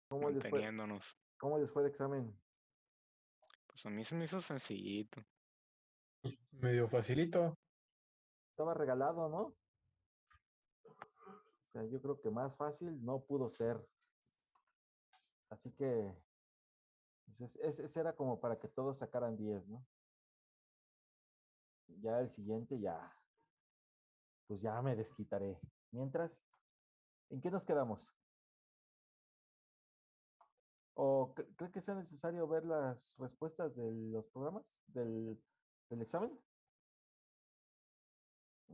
¿Cómo les fue? manteniéndonos. ¿Cómo les fue el examen? Pues a mí se me hizo sencillito. Medio facilito. Estaba regalado, ¿no? O sea, yo creo que más fácil no pudo ser. Así que pues, ese era como para que todos sacaran 10, ¿no? Ya el siguiente ya, pues ya me desquitaré. Mientras, ¿en qué nos quedamos? ¿O cree que sea necesario ver las respuestas de los programas del examen?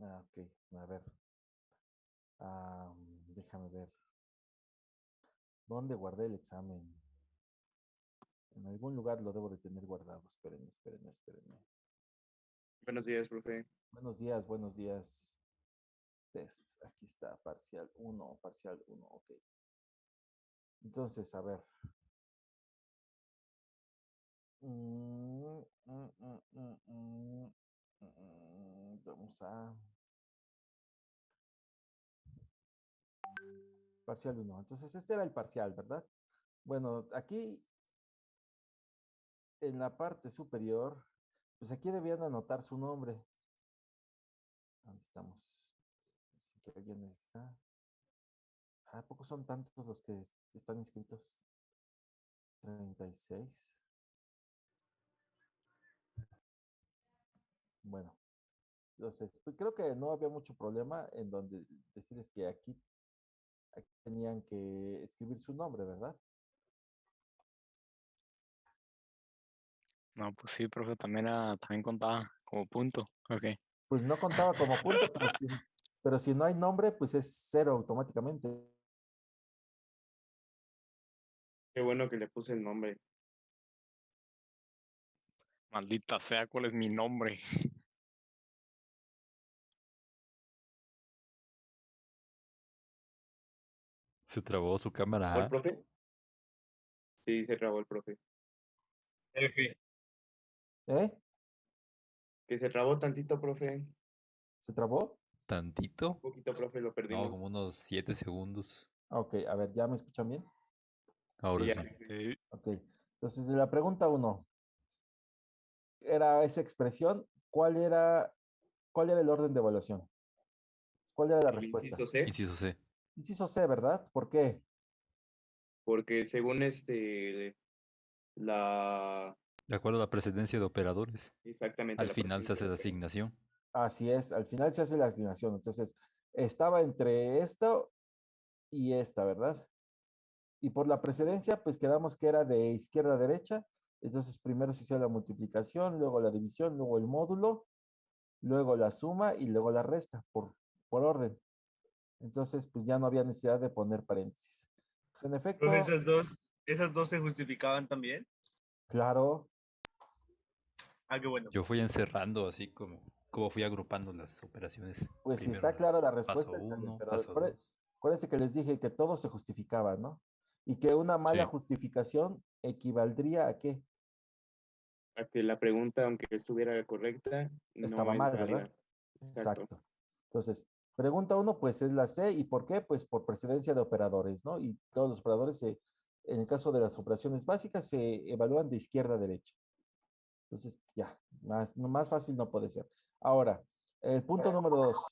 Ah, ok, a ver. Déjame ver. ¿Dónde guardé el examen? En algún lugar lo debo de tener guardado. Espérenme, espérenme, espérenme. Buenos días, profe. Buenos días, buenos días. Tests. Aquí está, parcial 1, parcial 1, ok. Entonces, a ver. Vamos a parcial 1. Entonces, este era el parcial, ¿verdad? Bueno, aquí en la parte superior, pues aquí debían anotar su nombre. ¿Dónde estamos? Así que alguien está. ¿A poco son tantos los que están inscritos? 36. Bueno, entonces, pues creo que no había mucho problema en donde decirles que aquí tenían que escribir su nombre, ¿verdad? No, pues sí, profe, también contaba como punto. Ok. Pues no contaba como punto, pero si no hay nombre, pues es 0 automáticamente. Qué bueno que le puse el nombre. Maldita sea, ¿cuál es mi nombre? Se trabó su cámara. ¿O el profe? Sí, se trabó el profe. F. ¿Eh? Que se trabó tantito, profe. ¿Se trabó? ¿Tantito? Un poquito, profe, lo No, perdimos. como unos 7 segundos. Ok, a ver, ¿ya me escuchan bien? Ahora Sí, ya. sí. Sí. Ok, entonces de la pregunta 1, era esa expresión, ¿cuál era el orden de evaluación? ¿Cuál era la El respuesta? inciso C, Inciso C. Inciso C, ¿verdad? ¿Por qué? porque según la De acuerdo a la precedencia de operadores. exactamente Al la final se presidencia hace de la Perú. asignación. Así es, al final se hace la asignación. Entonces, estaba entre esto y esta, ¿verdad? Y por la precedencia, pues quedamos que era de izquierda a derecha. Entonces, primero se hacía la multiplicación, luego la división, luego el módulo, luego la suma y luego la resta, por orden. Entonces, pues ya no había necesidad de poner paréntesis. Pues en Profe, efecto, esas dos se justificaban también. claro, Ah, qué bueno. Yo fui encerrando así como fui agrupando las operaciones. pues si Primero está clara la paso respuesta, está bien, 1, pero paso 2. acuérdense que les dije que todo se justificaba, ¿no? Y que una mala Sí. justificación equivaldría a qué? A que la pregunta, aunque estuviera correcta, no Estaba es mal, ¿verdad? válida. Exacto. Exacto. Entonces, pregunta 1, pues es la C. ¿Y por qué? Pues por precedencia de operadores, ¿no? Y todos los operadores, en el caso de las operaciones básicas, se evalúan de izquierda a derecha. Entonces, ya, más fácil no puede ser. Ahora, el punto número 2.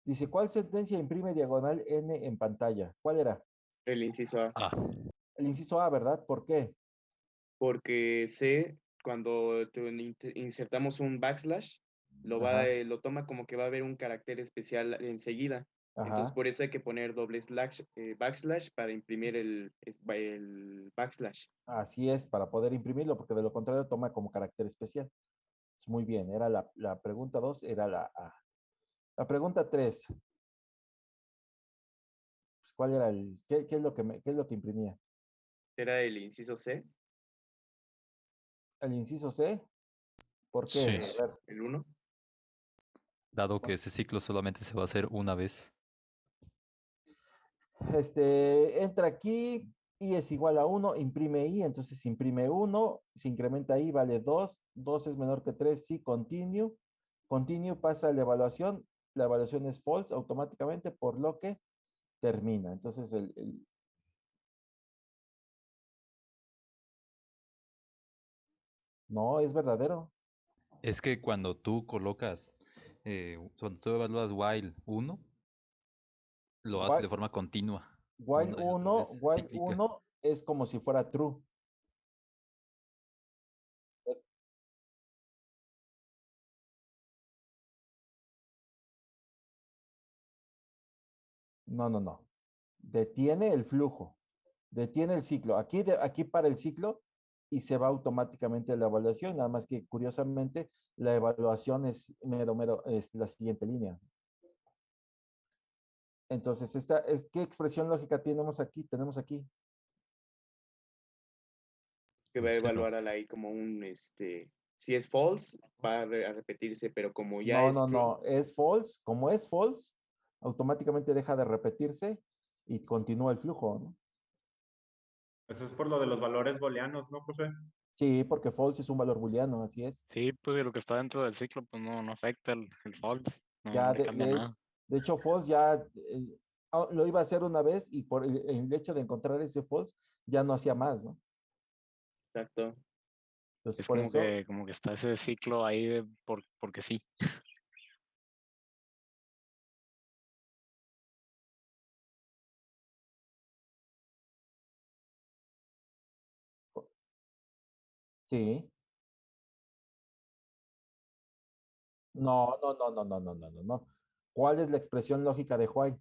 Dice, ¿cuál sentencia imprime diagonal N en pantalla? ¿Cuál era? El inciso A. Ah, El inciso A, ¿verdad? ¿Por qué? Porque C, cuando insertamos un backslash, Ajá, lo toma como que va a haber un carácter especial enseguida. Entonces, ajá. por eso hay que poner doble slash, backslash para imprimir el backslash. Así es, para poder imprimirlo, porque de lo contrario toma como carácter especial. Es muy bien, era la pregunta 2, era la A. La pregunta 3, pues, ¿cuál era qué es lo que imprimía? Era el inciso C, El inciso C, ¿por qué? sí. A ver, el 1. Dado que ese ciclo solamente se va a hacer una vez. entra aquí, I es igual a 1, imprime I, entonces imprime 1, se incrementa I, vale 2, 2 es menor que 3, sí, continue. Continue pasa a la evaluación es false automáticamente, por lo que termina. Entonces No, es verdadero. Es que cuando tú colocas, cuando tú evalúas while 1, lo hace While, de forma continua, while una y otra 1, vez, while cíclica. 1 es como si fuera true. No, no, no. Detiene el flujo, detiene el ciclo. Aquí, aquí para el ciclo y se va automáticamente la evaluación. Nada más que curiosamente la evaluación es mero, es la siguiente línea. Entonces, ¿qué expresión lógica tenemos aquí? Tenemos aquí. Que va a Un cero. evaluar a la I como si es false, va a repetirse, pero como ya No, es no, true, no. Es false. Como es false, automáticamente deja de repetirse y continúa el flujo, ¿no? Eso es por lo de los valores booleanos, ¿no, profe? Sí, porque false es un valor booleano, así es. Sí, pues lo que está dentro del ciclo, pues no afecta el false, no Ya le cambia nada. de hecho, false ya lo iba a hacer una vez y por el hecho de encontrar ese false ya no hacía más, ¿no? exacto. Entonces, Es por eso, como que está ese ciclo ahí de porque sí. sí. No, no, no, no, no, no, no, no, no. ¿Cuál es la expresión lógica de while?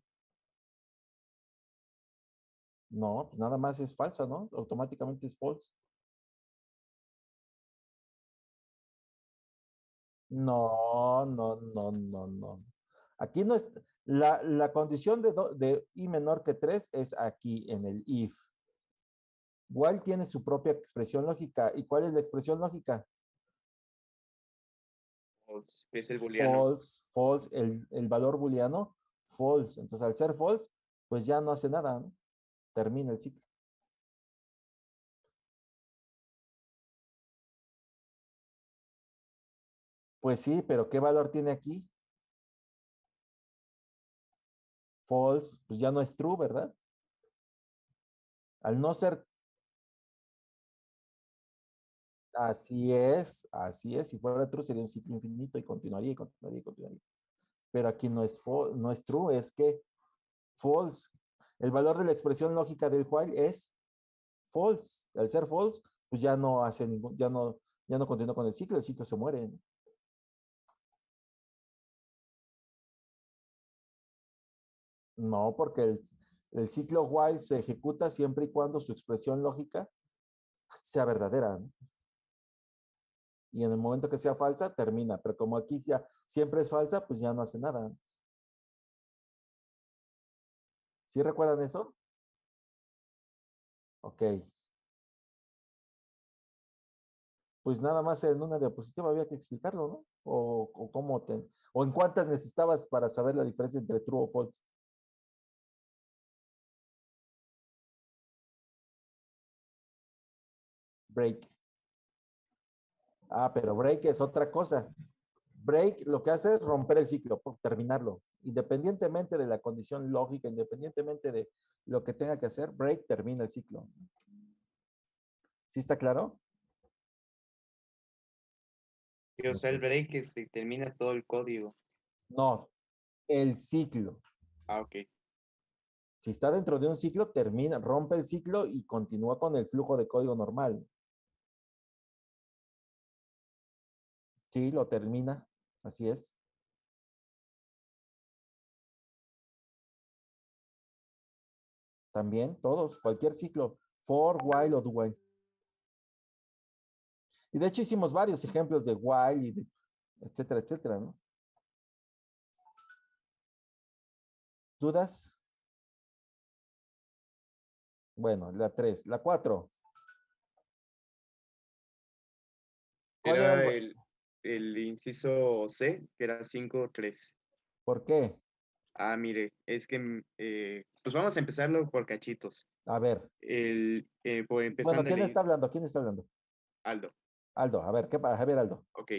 No, pues nada más es falsa, ¿no? Automáticamente es false. No, no, no, no, no. Aquí no es, la condición de i menor que 3 es aquí en el if. While tiene su propia expresión lógica. ¿Y cuál es la expresión lógica? False, que es el booleano. False, false, el valor booleano, false. Entonces, al ser false, pues ya no hace nada, ¿no? Termina el ciclo. Pues sí, pero ¿qué valor tiene aquí? False, pues ya no es true, ¿verdad? Al no ser así es. Si fuera true sería un ciclo infinito y continuaría y continuaría y continuaría. Pero aquí no es true, es que false. El valor de la expresión lógica del while es false. Al ser false, pues ya no hace ya no continúa con el ciclo se muere. No, porque el ciclo while se ejecuta siempre y cuando su expresión lógica sea verdadera, ¿no? Y en el momento que sea falsa, termina. Pero como aquí ya siempre es falsa, pues ya no hace nada. ¿Sí recuerdan eso? Ok. Pues nada más en una diapositiva había que explicarlo, ¿no? O en cuántas necesitabas para saber la diferencia entre true o false. Break. Ah, pero break es otra cosa. Break lo que hace es romper el ciclo, terminarlo. Independientemente de la condición lógica, independientemente de lo que tenga que hacer, break termina el ciclo. ¿Sí está claro? Y, o sea, el break termina todo el código. No, el ciclo. Ah, ok. Si está dentro de un ciclo, termina, rompe el ciclo y continúa con el flujo de código normal. Sí, lo termina. Así es. También todos, cualquier ciclo. For, while o do while. Y de hecho hicimos varios ejemplos de while y etcétera, etcétera, ¿no? ¿Dudas? Bueno, la 3. La 4. ¿Cuál era Era el inciso C, que era 5.3. ¿Por qué? Ah, mire, es que, pues vamos a empezarlo por cachitos. A ver. Bueno, Empezando ¿quién está hablando? ¿Quién está hablando? Aldo. Aldo, a ver, A ver, Aldo. Ok.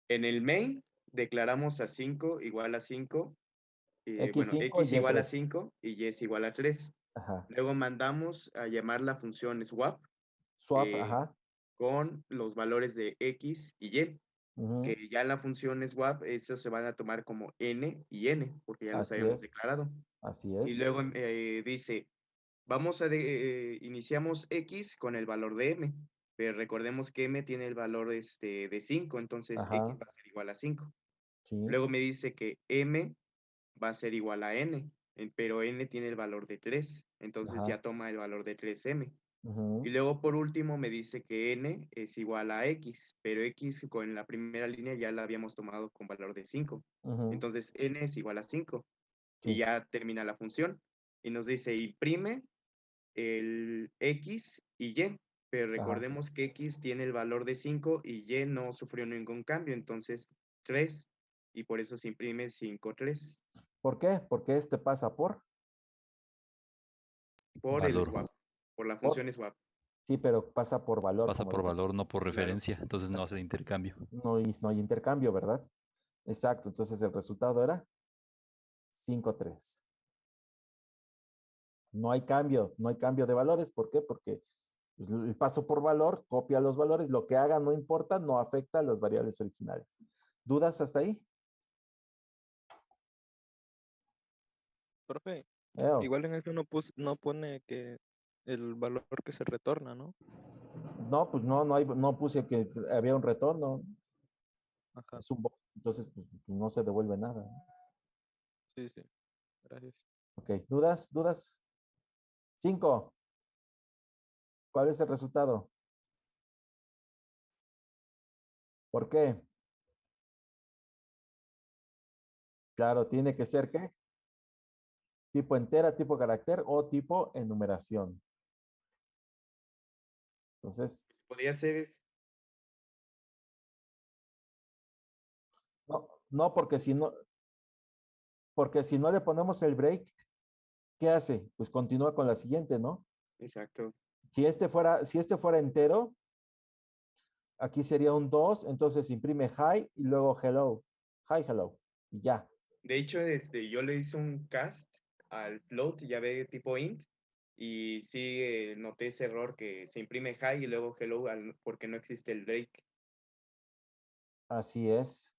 En el main declaramos a 5 igual a 5. Bueno, X5 x y igual a Y3. 5 y y es igual a 3. Ajá. Luego mandamos a llamar la función swap. Swap, eh, ajá. con los valores de X y Y, Ujú, que ya en la función swap, esos se van a tomar como N y N, porque ya los así habíamos es, declarado. así Y es. luego dice, iniciamos X con el valor de M, pero recordemos que M tiene el valor de 5, entonces X Ajá, va a ser igual a 5. sí, Luego me dice que M va a ser igual a N, pero N tiene el valor de 3, entonces ajá, ya toma el valor de 3M. Y ujú, luego por último me dice que N es igual a X, pero X con la primera línea ya la habíamos tomado con valor de 5. ujú, Entonces N es igual a 5 y sí, ya termina la función. Y nos dice imprime el X y Y, pero ajá. recordemos que X tiene el valor de 5 y Y no sufrió ningún cambio, entonces 3, y por eso se imprime 5, 3, ¿Por qué? Porque este pasa por el Valor. swap, por la por, función swap. sí, pero pasa por valor, Pasa como por dijiste. valor, no por Claro. referencia. Entonces no hace intercambio. No hay intercambio, ¿verdad? Exacto, entonces el resultado era 5-3. No hay cambio de valores. ¿Por qué? Porque pues, el paso por valor copia los valores, lo que haga no importa, no afecta a las variables originales. ¿Dudas hasta ahí? Profe, Eo. igual en eso no pone que el valor que se retorna, ¿no? No, pues no puse que había un retorno, Ajá, es un entonces pues, no se devuelve nada. sí, sí, gracias. Ok, ¿dudas? ¿Dudas? 5. ¿Cuál es el resultado? ¿Por qué? Claro, tiene que ser ¿qué? Tipo entera, tipo carácter o tipo enumeración. Entonces, Podría ser no, porque si no le ponemos el break, ¿qué hace? Pues continúa con la siguiente, ¿no? exacto. Si este fuera entero, aquí sería un 2, entonces imprime hi y luego hello. Hi, hello. Y ya. De hecho, yo le hice un cast al float, ya ve tipo int, y sí noté ese error que se imprime hi y luego hello porque no existe el break. Así es.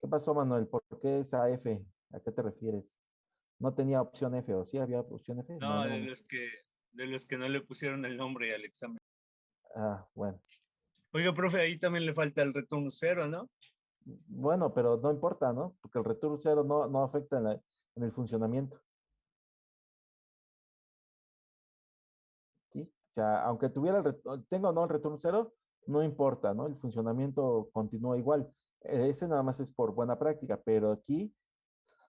¿Qué pasó, Manuel? ¿Por qué esa F? ¿A qué te refieres? ¿No tenía opción F o sí había opción F? No, No, no. de los que no le pusieron el nombre al examen. Bueno. Oiga, profe, ahí también le falta el return 0, ¿no? Bueno, pero no importa, ¿no? Porque el return 0 no afecta en el funcionamiento. ¿Sí? O sea, aunque tenga o no el return 0, no importa, ¿no? El funcionamiento continúa igual. Ese nada más es por buena práctica, pero aquí,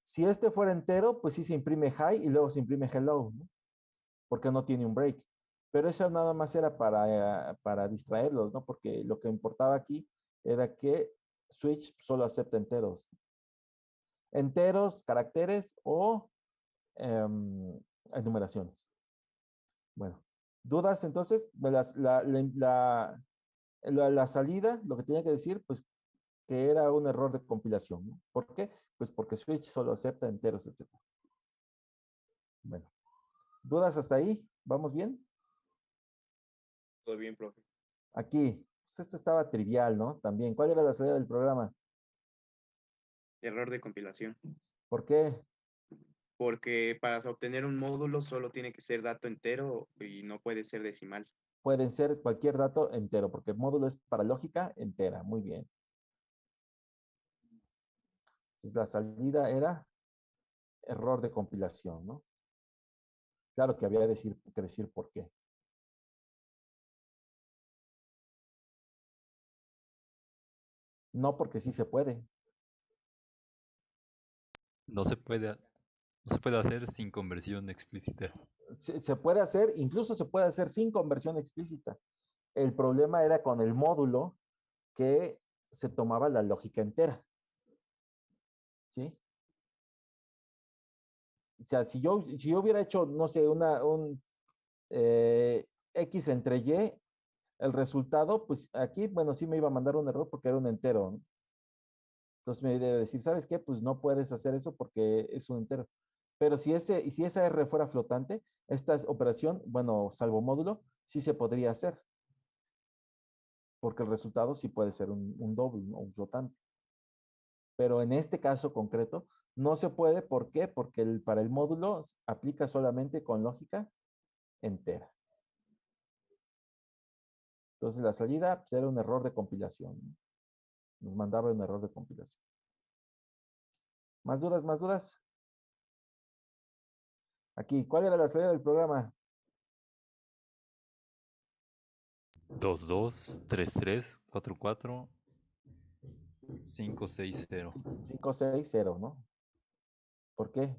si este fuera entero, pues sí se imprime hi y luego se imprime hello, ¿no? Porque no tiene un break. Pero eso nada más era para distraerlos, ¿no? Porque lo que importaba aquí era que Switch solo acepta enteros. Enteros, caracteres o enumeraciones. Bueno, ¿dudas entonces? La salida, lo que tenía que decir, pues que era un error de compilación, ¿no? ¿Por qué? Pues porque Switch solo acepta enteros, etc. Bueno, ¿dudas hasta ahí? ¿Vamos bien? Todo bien, profe. Aquí, pues esto estaba trivial, ¿no? También, ¿cuál era la salida del programa? Error de compilación. ¿Por qué? Porque para obtener un módulo solo tiene que ser dato entero y no puede ser decimal. Pueden ser cualquier dato entero, porque el módulo es para lógica entera. Muy bien. Entonces, la salida era error de compilación, ¿no? Claro que había que decir por qué. No porque sí se puede. No se puede, no se puede hacer sin conversión explícita. Se puede hacer, incluso se puede hacer sin conversión explícita. El problema era con el módulo que se tomaba la lógica entera. ¿Sí? O sea, si yo hubiera hecho, no sé, un X entre Y, el resultado, pues aquí, bueno, sí me iba a mandar un error porque era un entero, ¿no? Entonces me debe decir, ¿sabes qué? Pues no puedes hacer eso porque es un entero. Pero si esa R fuera flotante, esta operación, bueno, salvo módulo, sí se podría hacer. porque el resultado sí puede ser un doble o un flotante. Pero en este caso concreto no se puede. ¿Por qué? Porque para el módulo aplica solamente con lógica entera. Entonces la salida pues, era un error de compilación, ¿no? Nos mandaba un error de compilación. ¿Más dudas? ¿Más dudas? Aquí, ¿cuál era la salida del programa? 2, 2, 3, 3, 4, 4, 5, 6, 0. 5, 6, 0, ¿no? ¿Por qué?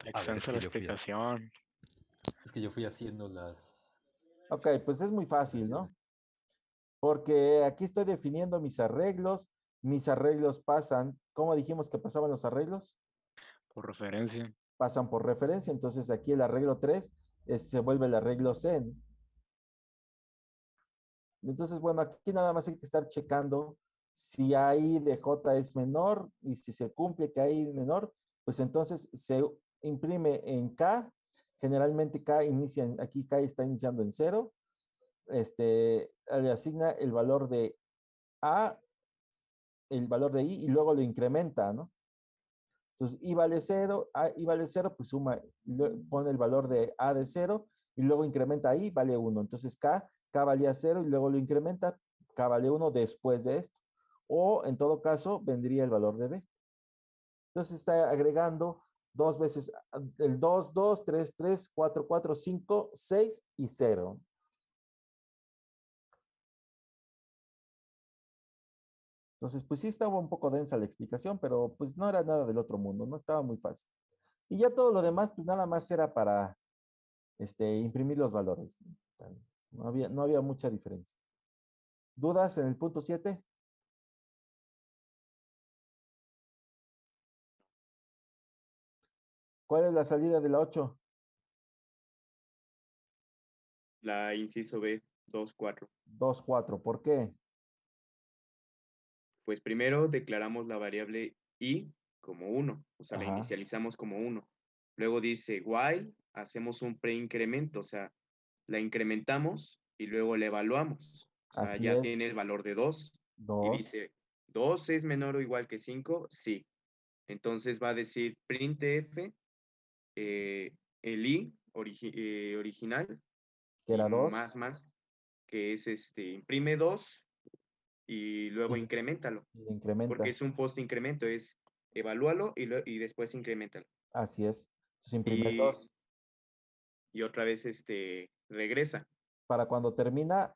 Está A ver, es extensa que la yo fui a- explicación. Es que yo fui haciendo las... Ok, pues es muy fácil, ¿no? Porque aquí estoy definiendo mis arreglos. Mis arreglos pasan, ¿cómo dijimos que pasaban los arreglos? Por referencia. Pasan por referencia. Entonces aquí el arreglo 3 se vuelve el arreglo C, ¿no? Entonces, bueno, aquí nada más hay que estar checando si I de J es menor y si se cumple que I es menor, pues entonces se imprime en K. Generalmente K inicia, aquí K está iniciando en 0. Le asigna el valor de A, el valor de I y luego lo incrementa, ¿no? Entonces, I vale 0, I vale 0, pues suma, pone el valor de A de 0 y luego incrementa I, vale 1. Entonces, K valía 0 y luego lo incrementa, K vale 1 después de esto. O, en todo caso, vendría el valor de B. Entonces, está agregando dos veces el 2, 2, 3, 3, 4, 4, 5, 6 y 0. Entonces, pues sí estaba un poco densa la explicación, pero pues no era nada del otro mundo, no estaba muy fácil. Y ya todo lo demás, pues nada más era para imprimir los valores. No había mucha diferencia. ¿Dudas en el punto 7? ¿Cuál es la salida de la 8? La inciso B, 2, 4. 2, 4. ¿Por qué? Pues primero declaramos la variable i como 1, o sea, la Ajá. inicializamos como 1. Luego dice while, hacemos un preincremento, o sea, la incrementamos y luego la evaluamos. O sea, Así ya es. tiene el valor de 2 y 2. dice, 2 es menor o igual que 5, sí. Entonces va a decir printf, el i original Que y era 2. más, que es imprime 2 y luego Y incrementalo, porque incrementa. es un post incremento, es evalúalo y después incrementalo. Así es. Entonces imprime el Y, 2. y otra vez regresa, Para cuando termina,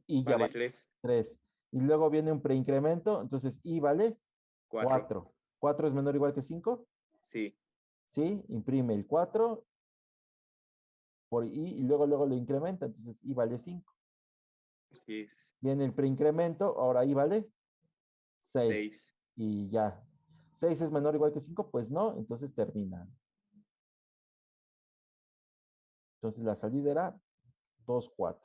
y ya vale vale 3, 3. Y luego viene un preincremento. Entonces, y vale 4, 4. ¿4 es menor o igual que 5? sí, Sí, imprime el 4 por i y luego lo incrementa. Entonces, i vale 5. así es, Viene el preincremento, ahora i vale 6. 6. Y ya. 6 es menor o igual que 5, pues no, entonces termina. Entonces la salida era 2, 4.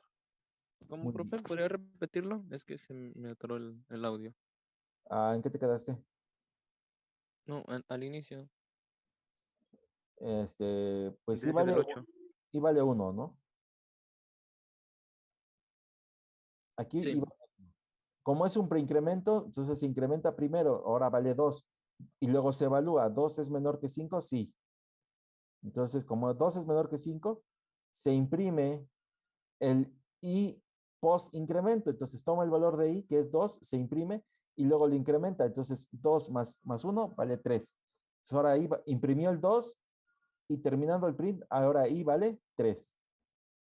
¿Cómo, Muy bien. profe? ¿Podría repetirlo? Es que se me atoró el audio. ¿En qué te quedaste? No, al inicio, Pues del del 8. i vale 1, ¿no? Aquí Sí, como es un preincremento, entonces se incrementa primero, ahora vale 2. Y luego se evalúa, 2 es menor que 5, sí. Entonces, como 2 es menor que 5, se imprime el i post incremento. Entonces, toma el valor de i, que es 2, se imprime y luego lo incrementa. Entonces, 2 más 1 vale 3. Entonces, ahora i imprimió el 2 y terminando el print, ahora i vale 3.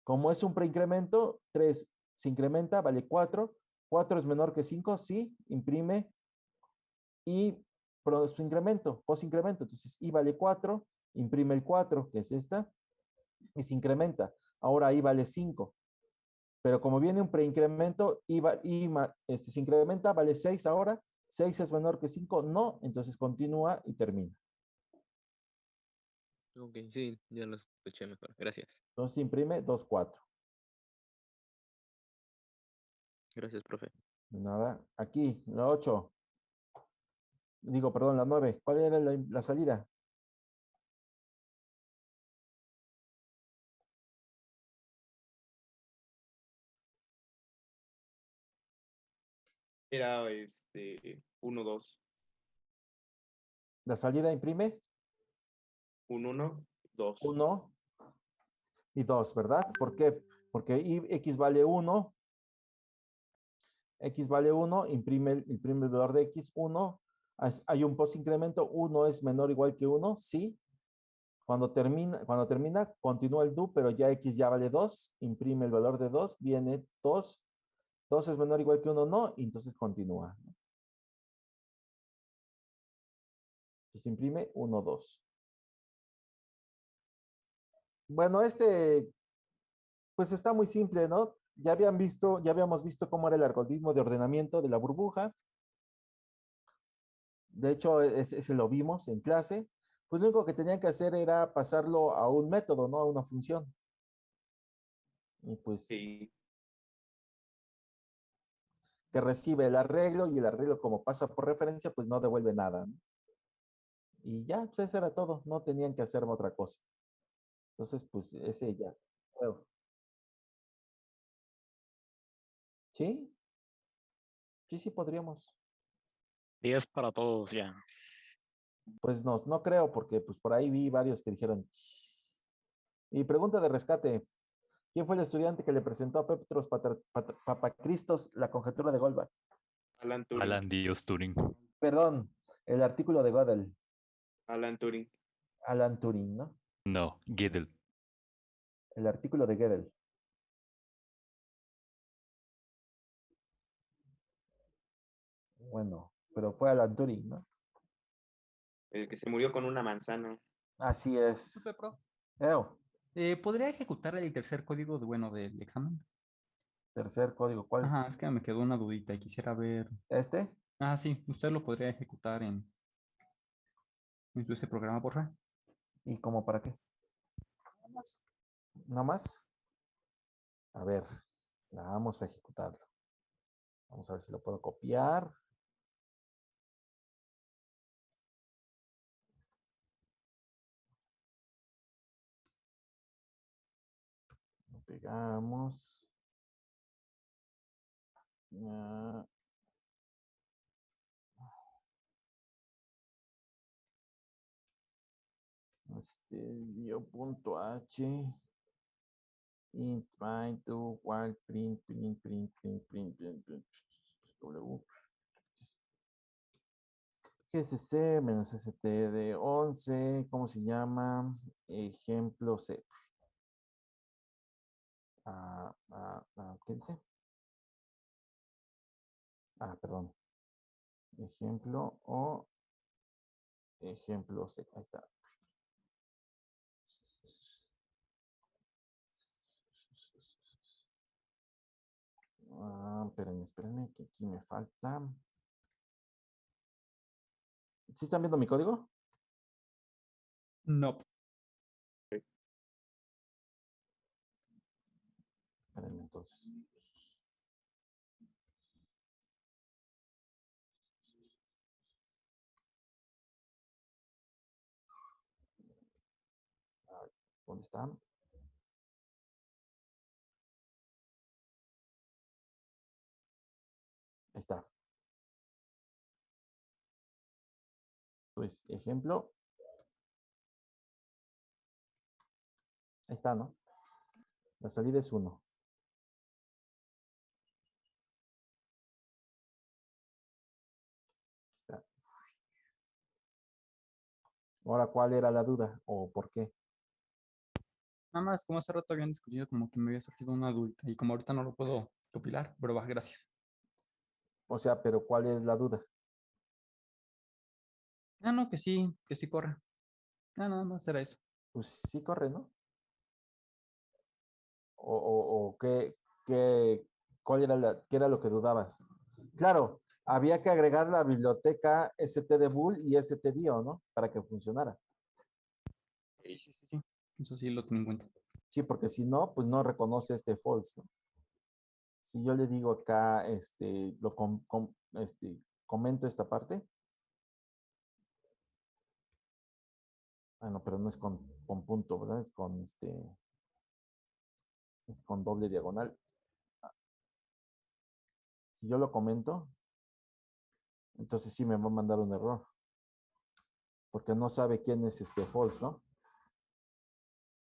Como es un preincremento, 3 se incrementa, vale 4. 4 es menor que 5, sí, imprime y post incremento, post incremento. Entonces, i vale 4, imprime el 4, que es esta, y se incrementa. Ahora i vale 5. Pero como viene un preincremento, se incrementa, vale 6 ahora. 6 es menor que 5, no. Entonces continúa y termina. ok, sí, ya lo escuché mejor. Gracias. Entonces imprime 2, 4. Gracias, profe. Nada. Aquí, la 8. Digo, perdón, la 9. ¿Cuál era la salida? Era 1, 2, La salida imprime 1, 1, 2. 1 y 2, ¿verdad? ¿Por qué? Porque x vale 1, imprime el valor de x, 1. Hay un post incremento, 1 es menor o igual que 1, sí. Cuando termina, continúa el do, pero ya x ya vale 2, imprime el valor de 2, viene 2, 2 es menor o igual que 1, no, y entonces continúa. Entonces imprime 1, 2. Bueno, pues está muy simple, ¿no? Ya habíamos visto cómo era el algoritmo de ordenamiento de la burbuja. De hecho, ese lo vimos en clase. Pues lo único que tenían que hacer era pasarlo a un método, ¿no? A una función. Y pues Sí. que recibe el arreglo y el arreglo como pasa por referencia, pues no devuelve nada, ¿no? Y ya, pues eso era todo. No tenían que hacer otra cosa. Entonces, pues ese ya. Bueno, ¿sí? Sí, podríamos. 10 para todos ya. Pues no creo, porque pues por ahí vi varios que dijeron. Y pregunta de rescate. ¿Quién fue el estudiante que le presentó a Petros Papacristos la conjetura de Goldbach? Alan Turing. Alan Dios Turing. Perdón, el artículo de Gödel. Alan Turing. Alan Turing, ¿no? No, Gödel. El artículo de Gödel. Bueno, pero fue Alan Turing, ¿no? El que se murió con una manzana. Así es. Disculpe, prof. Eo, ¿Podría ejecutar el tercer código del examen? tercer código, ¿cuál? Ajá, es que me quedó una dudita y quisiera ver. ¿Este? Ah, sí, usted lo podría ejecutar en ese programa, por favor. ¿Y cómo para qué? ¿Nada más? A ver, vamos a ejecutarlo. Vamos a ver si lo puedo copiar. Lo pegamos. Ah, dio.h int bind to while print w GCC menos std 11, ¿cómo se llama? Ejemplo C. ¿Qué dice? Perdón. Ejemplo o ejemplo C. Ahí está. Espérenme, que aquí me falta. ¿Sí están viendo mi código? No. Espérenme entonces. ¿Dónde están? Ahí está. Pues ejemplo. Ahí está, ¿no? La salida es 1. Ahora, ¿cuál era la duda o por qué? Nada más, como hace rato habían discutido, como que me había surgido una duda y como ahorita no lo puedo compilar, pero va, gracias. O sea, pero ¿cuál es la duda? No, que sí corre. Nada más era eso. Pues sí corre, ¿no? O qué era lo que dudabas. Claro, había que agregar la biblioteca stdbul y stdio, ¿no? Para que funcionara. Sí. Eso sí lo tengo en cuenta. Sí, porque si no, pues no reconoce este false, ¿no? Si yo le digo acá, comento esta parte. No, pero no es con punto, ¿verdad? Es con doble diagonal. Si yo lo comento, Entonces sí me va a mandar un error. Porque no sabe quién es false, ¿no?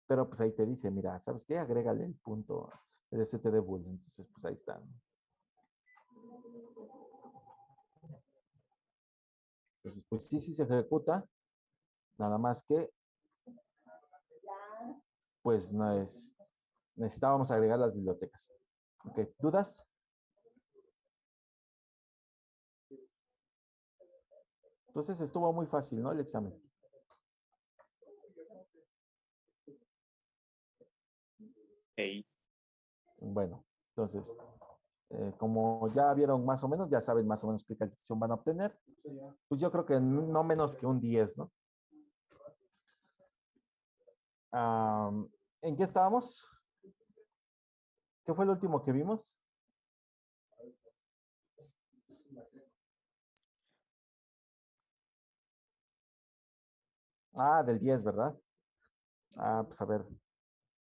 Pero pues ahí te dice, mira, ¿sabes qué? Agrégale el punto, el std bool. Entonces, pues ahí está, ¿no? Entonces, pues sí, sí se ejecuta. Nada más que, pues no es, necesitábamos agregar las bibliotecas. Ok, ¿dudas? Entonces estuvo muy fácil, ¿no? El examen. Ey, Bueno, entonces, como ya vieron más o menos, ya saben más o menos qué calificación van a obtener, pues yo creo que no menos que un 10, ¿no? ¿En qué estábamos? ¿Qué fue el último que vimos? Ah, del 10, ¿verdad? Ah, pues a ver.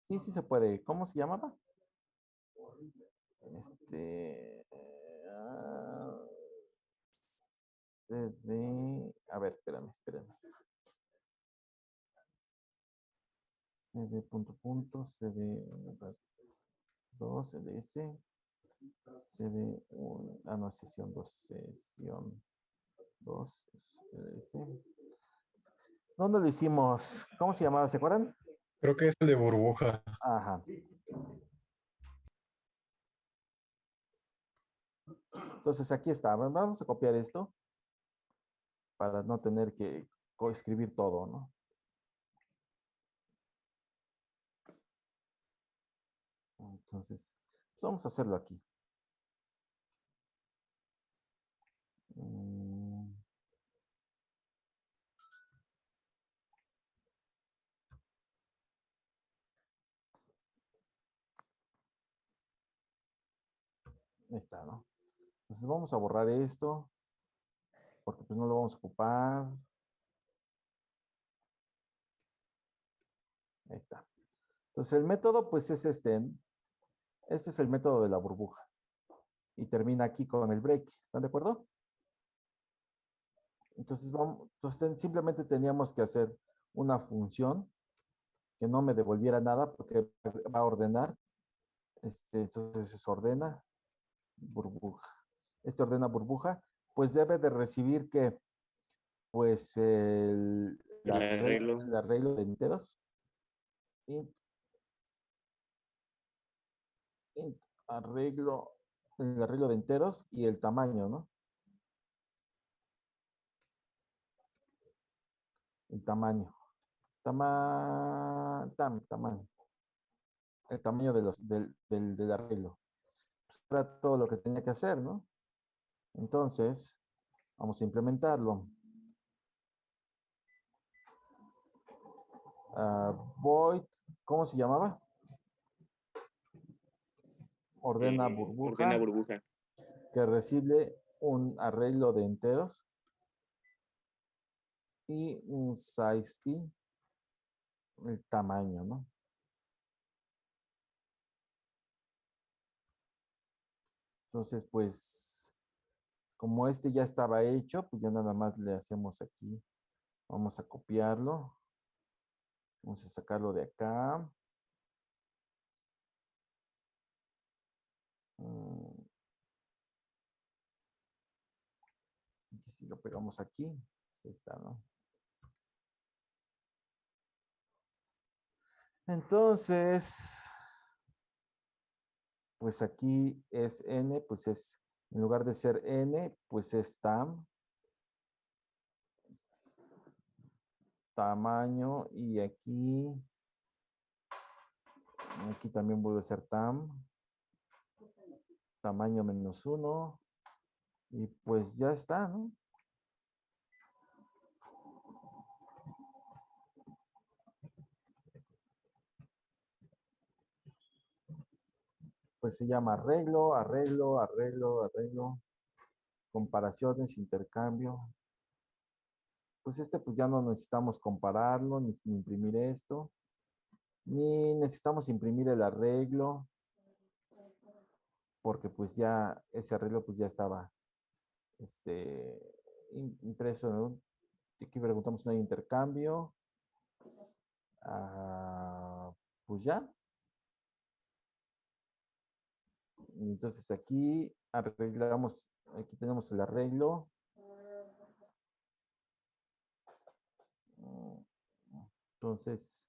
Sí, sí se puede. ¿Cómo se llamaba? Ah, a ver, espérame. CD punto punto, CD 2, CDS, CD 1, no, sesión 2, sesión 2, CDS. ¿Dónde lo hicimos? ¿Cómo se llamaba? ¿Se acuerdan? Creo que es el de burbuja. Ajá. Entonces aquí está. Vamos a copiar esto para no tener que coescribir todo, ¿no? Entonces, pues vamos a hacerlo aquí. Ahí está, ¿no? Entonces vamos a borrar esto, porque pues no lo vamos a ocupar. Ahí está. Entonces el método pues es este. Este es el método de la burbuja. Y termina aquí con el break. ¿Están de acuerdo? Entonces, simplemente teníamos que hacer una función que no me devolviera nada porque va a ordenar. Entonces se ordena burbuja. Ordena burbuja, pues debe de recibir que, pues, el arreglo. arreglo de enteros. Arreglo, el arreglo de enteros y el tamaño, ¿no? El tamaño. Tamaño. El tamaño del arreglo. Pues era todo lo que tenía que hacer, ¿no? Entonces, vamos a implementarlo. Void, ¿cómo se llamaba? Ordena burbuja. Ordena burbuja. Que recibe un arreglo de enteros y un size key, el tamaño, ¿no? Entonces, pues, como este ya estaba hecho, pues ya nada más le hacemos aquí. Vamos a copiarlo. Vamos a sacarlo de acá. Y si lo pegamos aquí, pues ahí está, ¿no? Entonces, pues aquí es n, pues es, en lugar de ser n, pues es tamaño, y aquí también vuelve a ser tamaño -1, y pues ya está, ¿no? Pues se llama arreglo, comparaciones, intercambio. Pues pues ya no necesitamos compararlo, ni imprimir esto, ni necesitamos imprimir el arreglo, porque pues ya ese arreglo pues ya estaba impreso, ¿no? Aquí preguntamos no hay intercambio. Pues ya. Entonces aquí arreglamos, aquí tenemos el arreglo. Entonces,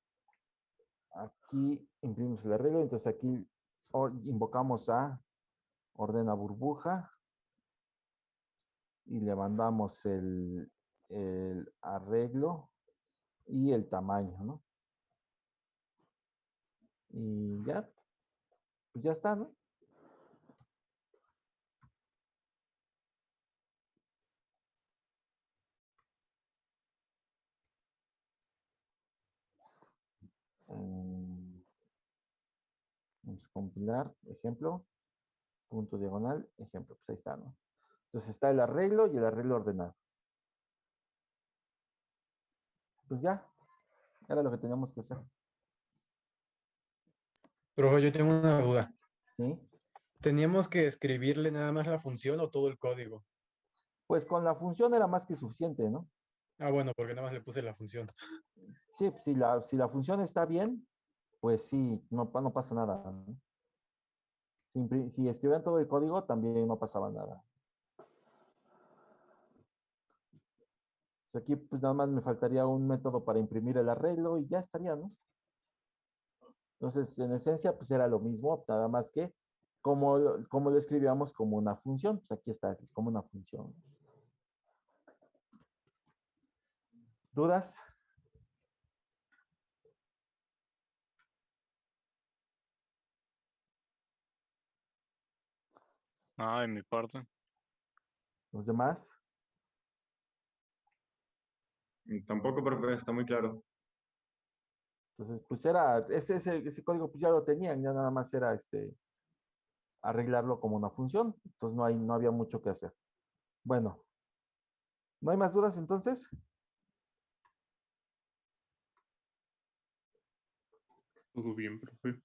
aquí imprimimos el arreglo. Entonces aquí invocamos a ordena burbuja y le mandamos el arreglo y el tamaño, ¿no? Y ya, pues ya está, ¿no? Vamos a compilar, ejemplo, punto diagonal, ejemplo, pues ahí está, ¿no? Entonces está el arreglo y el arreglo ordenado. Pues ya, era lo que teníamos que hacer. Profe, yo tengo una duda. ¿Sí? ¿Teníamos que escribirle nada más la función o todo el código? Pues con la función era más que suficiente, ¿no? Ah, bueno, porque nada más le puse la función. Sí, pues, si la función está bien, pues sí, no pasa nada, ¿no? Si escribían todo el código, también no pasaba nada. Pues aquí pues nada más me faltaría un método para imprimir el arreglo y ya estaría, ¿no? Entonces, en esencia, pues era lo mismo, nada más que como lo escribíamos como una función. Pues aquí está, como una función. ¿Dudas? Nada de mi parte. ¿Los demás? Tampoco, profe, está muy claro. Entonces, pues era, ese código pues ya lo tenían, ya nada más era arreglarlo como una función. Entonces no había mucho que hacer. Bueno, ¿no hay más dudas entonces? Todo bien, profe.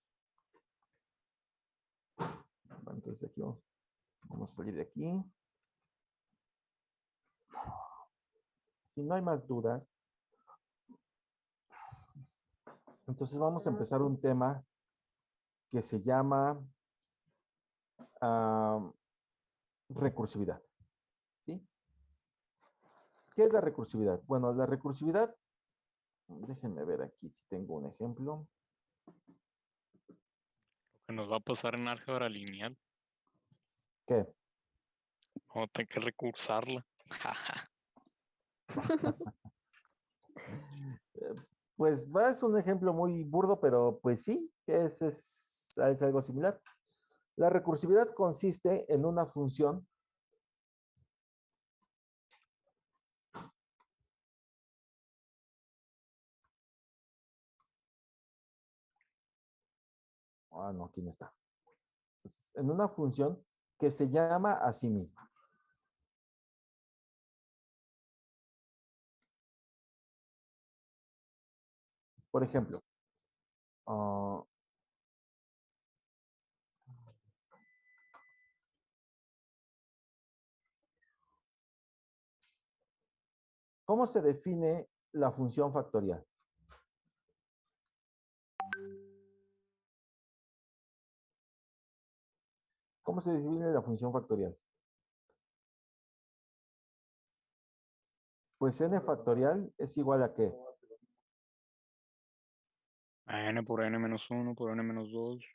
Bueno, entonces aquí vamos a salir de aquí. Si no hay más dudas, entonces vamos a empezar un tema que se llama recursividad. ¿Sí? ¿Qué es la recursividad? Bueno, la recursividad, déjenme ver aquí si tengo un ejemplo. Lo que nos va a pasar en álgebra lineal. ¿Qué? Vamos a tener que recursarla. Pues es un ejemplo muy burdo, pero pues sí, es algo similar. La recursividad consiste en una función no, aquí no está. Entonces, en una función que se llama a sí misma. Por ejemplo, ¿cómo se define la función factorial? ¿Cómo se define la función factorial? Pues n factorial es igual a ¿qué? A n por n menos 1 por n menos 2.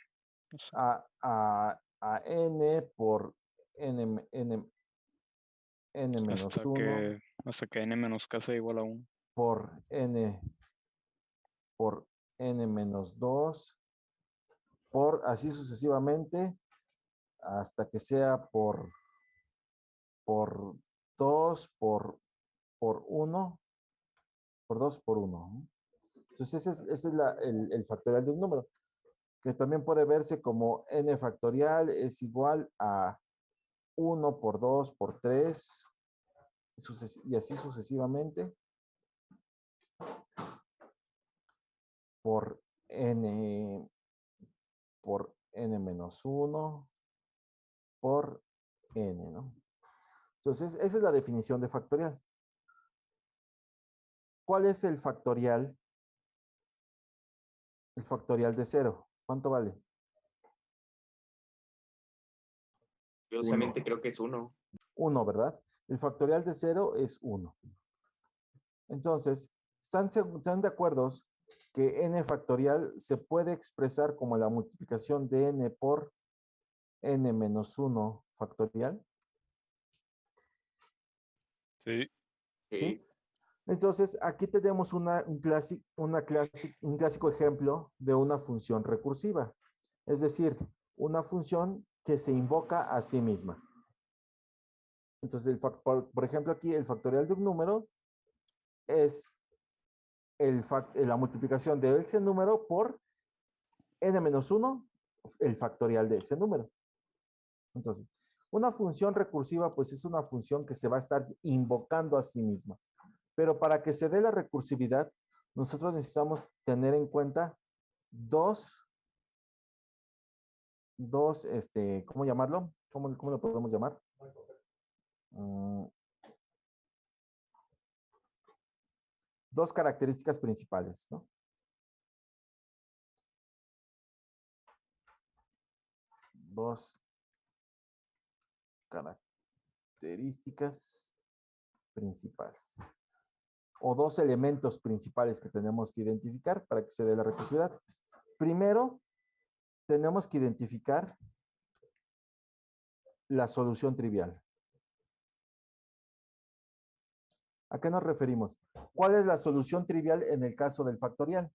No sé. A n por n menos Hasta 1 que n menos k sea igual a 1. por n menos 2 por así sucesivamente hasta que sea por 2 por 1 por 2 por 1. Entonces ese es el factorial de un número, que también puede verse como n factorial es igual a 1 por 2 por 3 y así sucesivamente por n menos 1 por n, ¿no? Entonces, esa es la definición de factorial. ¿Cuál es el factorial? El factorial de 0. ¿Cuánto vale? Yo solamente creo que es 1. 1, ¿verdad? El factorial de 0 es 1. Entonces, ¿están de acuerdo que n factorial se puede expresar como la multiplicación de n por n menos 1 factorial? Sí. ¿Sí? Entonces, aquí tenemos un clásico ejemplo de una función recursiva. Es decir, una función que se invoca a sí misma. Entonces, por ejemplo, aquí el factorial de un número es la multiplicación de ese número por n menos 1, el factorial de ese número. Entonces, una función recursiva, pues es una función que se va a estar invocando a sí misma. Pero para que se dé la recursividad, nosotros necesitamos tener en cuenta dos, ¿cómo llamarlo? ¿Cómo lo podemos llamar? Dos características principales, ¿no? Dos características principales. O dos elementos principales que tenemos que identificar para que se dé la recursividad. Primero, tenemos que identificar la solución trivial. ¿A qué nos referimos? ¿Cuál es la solución trivial en el caso del factorial?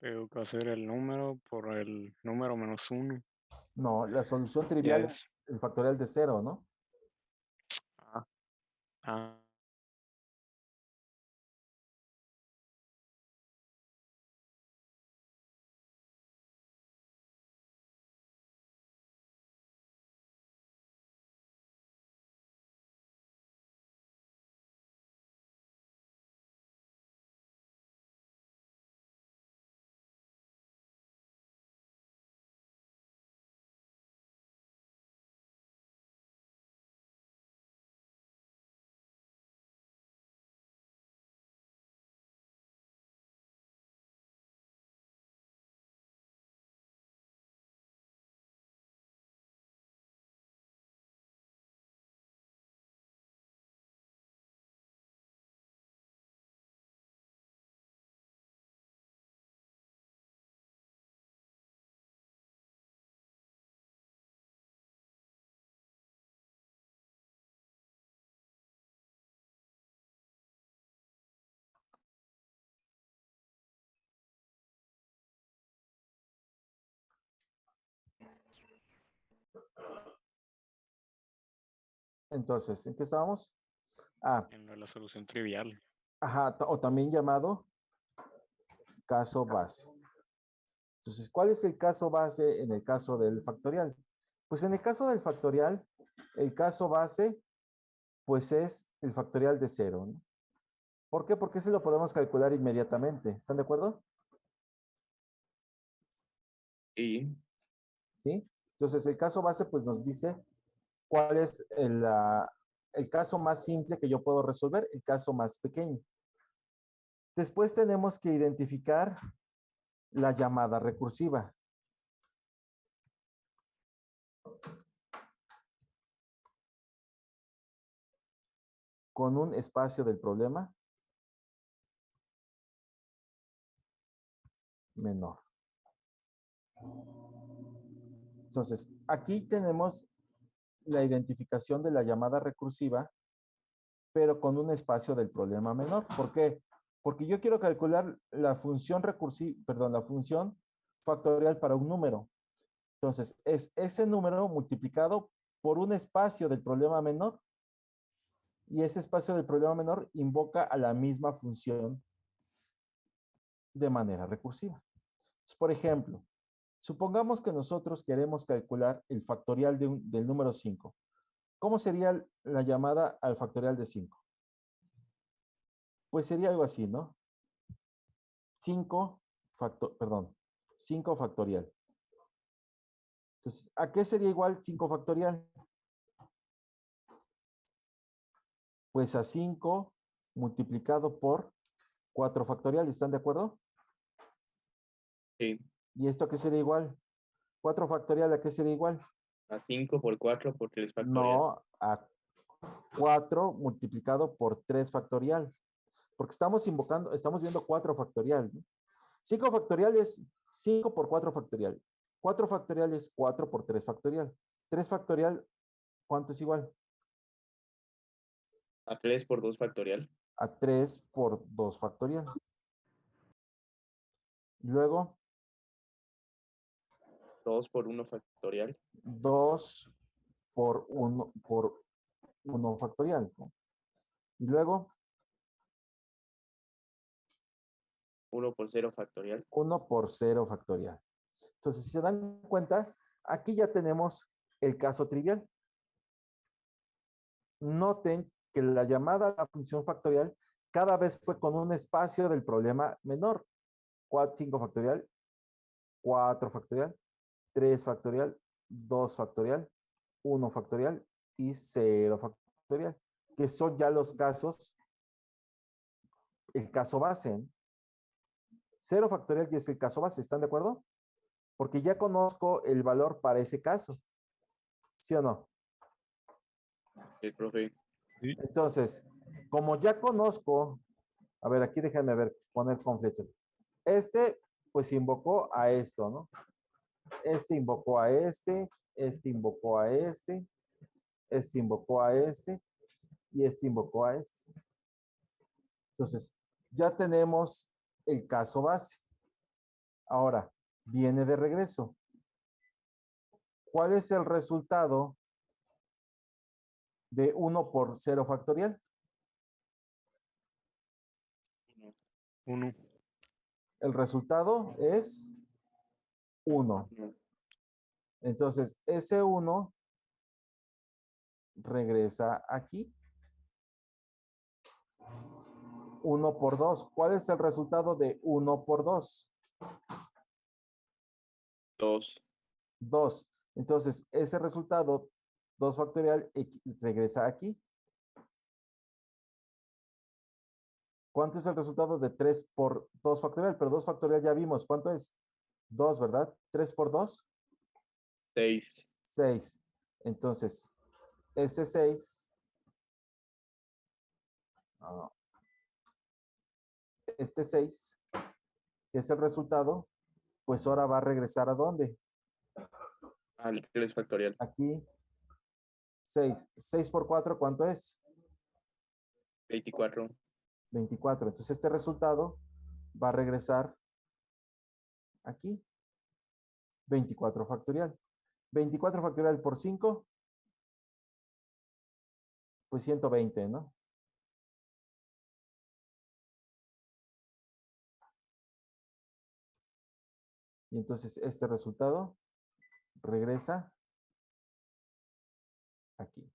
Tengo que hacer el número por el número menos 1. No, la solución Ya trivial es. es el factorial de 0, ¿no? Ah. Ah. Entonces, ¿en qué estábamos? Ah, En la solución trivial. ajá, o también llamado caso base. Entonces, ¿cuál es el caso base en el caso del factorial? Pues en el caso del factorial, el caso base, pues es el factorial de 0, ¿no? ¿Por qué? Porque ese lo podemos calcular inmediatamente. ¿Están de acuerdo? Y ¿Sí? Entonces, el caso base, pues nos dice cuál es el caso más simple que yo puedo resolver, el caso más pequeño. Después tenemos que identificar la llamada recursiva. Con un espacio del problema menor. Entonces, aquí tenemos la identificación de la llamada recursiva, pero con un espacio del problema menor. ¿Por qué? Porque yo quiero calcular la función recursiva, perdón, la función factorial para un número. Entonces, es ese número multiplicado por un espacio del problema menor, y ese espacio del problema menor invoca a la misma función de manera recursiva. Entonces, por ejemplo, supongamos que nosotros queremos calcular el factorial del número 5. ¿Cómo sería la llamada al factorial de 5? Pues sería algo así, ¿no? 5 factorial. Entonces, ¿a qué sería igual 5 factorial? Pues a 5 multiplicado por 4 factorial, ¿están de acuerdo? Sí, ¿Y esto a qué sería igual? 4 factorial, ¿a qué sería igual? a 5 por 4 por 3 factorial. No, a 4 multiplicado por 3 factorial. Porque estamos viendo 4 factorial, ¿no? 5 factorial es 5 por 4 factorial. 4 factorial es 4 por 3 factorial. 3 factorial, ¿cuánto es igual? A 3 por 2 factorial. A 3 por 2 factorial. Luego, 2 por 1 factorial. 2 por 1 factorial, ¿no? Y luego, 1 por 0 factorial. 1 por 0 factorial. Entonces, si se dan cuenta, aquí ya tenemos el caso trivial. Noten que la llamada a la función factorial cada vez fue con un espacio del problema menor. 5 factorial, 4 factorial, 3 factorial, 2 factorial, 1 factorial y 0 factorial, que son ya los casos, el caso base, ¿eh? 0 factorial ya es el caso base, ¿están de acuerdo? Porque ya conozco el valor para ese caso. ¿Sí o no? El profe. Entonces, como ya conozco, a ver, aquí déjenme ver, poner con flechas. Pues invocó a esto, ¿no? Este invocó a este invocó a este invocó a este, y este invocó a este. Entonces, ya tenemos el caso base. Ahora, viene de regreso. ¿Cuál es el resultado de 1 por 0 factorial? 1. El resultado es 1. No. Entonces, ese 1 regresa aquí. 1 por 2. ¿Cuál es el resultado de 1 por 2? 2. 2. Entonces, ese resultado, 2 factorial, regresa aquí. ¿Cuánto es el resultado de 3 por 2 factorial? Pero 2 factorial ya vimos. ¿Cuánto es? 2, ¿verdad? 3 por 2. 6. 6. Entonces, ese 6. Este 6, que es el resultado, pues ahora va a regresar ¿a dónde? Al 3 factorial. Aquí. 6. 6 por 4, ¿cuánto es? 24. 24. Entonces, este resultado va a regresar aquí. 24 factorial. 24 factorial por 5, pues 120, ¿no? Y entonces este resultado regresa aquí.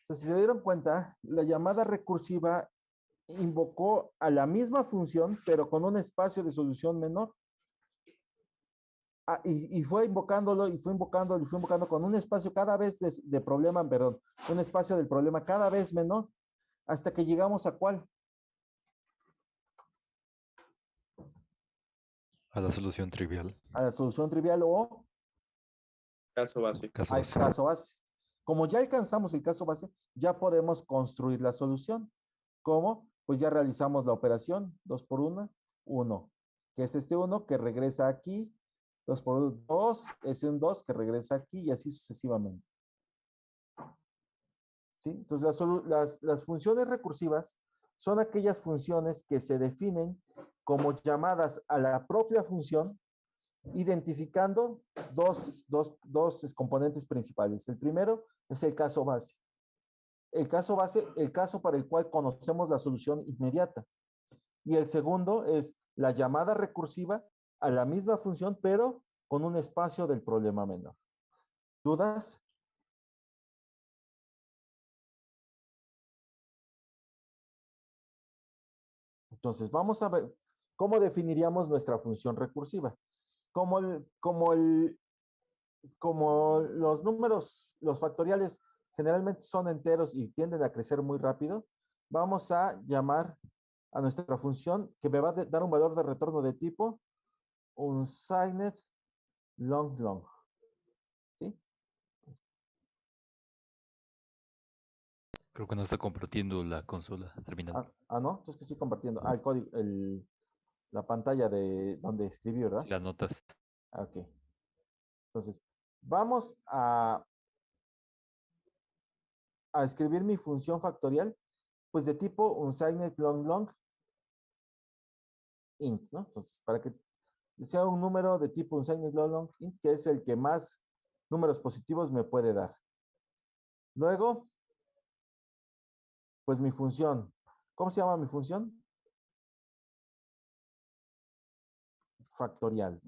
Entonces, si se dieron cuenta, la llamada recursiva invocó a la misma función, pero con un espacio de solución menor. Y fue invocándolo, y fue invocándolo, y fue invocando con un espacio cada vez de problema, perdón, un espacio del problema cada vez menor, hasta que llegamos a ¿cuál? A la solución trivial. A la solución trivial o Caso base. Caso al base. caso base. Como ya alcanzamos el caso base, ya podemos construir la solución. ¿Cómo? Pues ya realizamos la operación 2 por 1, 1, que es este 1 que regresa aquí, 2 por 2 es un 2 que regresa aquí y así sucesivamente. ¿Sí? Entonces las funciones recursivas son aquellas funciones que se definen como llamadas a la propia función, identificando dos componentes principales. El primero es el caso base. El caso base, el caso para el cual conocemos la solución inmediata. Y el segundo es la llamada recursiva a la misma función, pero con un espacio del problema menor. ¿Dudas? Entonces, vamos a ver cómo definiríamos nuestra función recursiva. como los números, los factoriales generalmente son enteros y tienden a crecer muy rápido, vamos a llamar a nuestra función que me va a dar un valor de retorno de tipo unsigned long long. ¿Sí? Creo que no está compartiendo la consola terminal. No, entonces que estoy compartiendo. El código, la pantalla de donde escribí, ¿verdad? Si las notas. Ok. Entonces, vamos a escribir mi función factorial, pues de tipo unsigned long long int, ¿no? Entonces, para que sea un número de tipo unsigned long long int, que es el que más números positivos me puede dar. Luego, pues mi función. ¿Cómo se llama mi función? Factorial.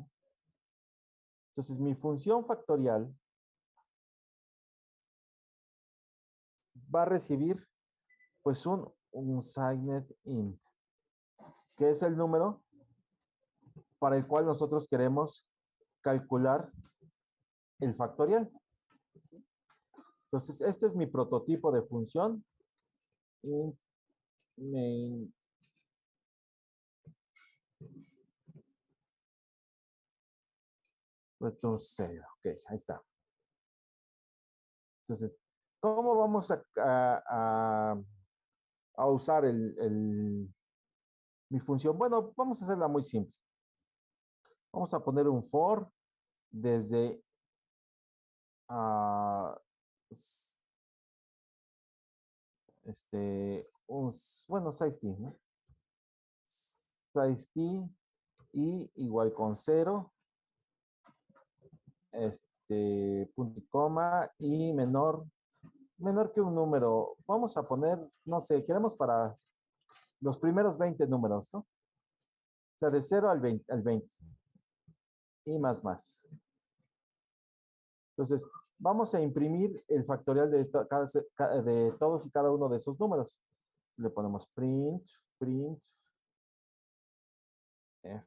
Entonces, mi función factorial va a recibir pues un unsigned int, que es el número para el cual nosotros queremos calcular el factorial. Entonces, este es mi prototipo de función. Int main return 0. Ok, ahí está. Entonces, ¿cómo vamos a usar mi función? Bueno, vamos a hacerla muy simple. Vamos a poner un for desde bueno, size ¿no? Size y igual con 0, punto y coma y menor que un número. Vamos a poner, no sé, queremos para los primeros 20 números, ¿no? O sea, de 0 al 20 y más. Entonces, vamos a imprimir el factorial de todos y cada uno de esos números. Le ponemos print, F.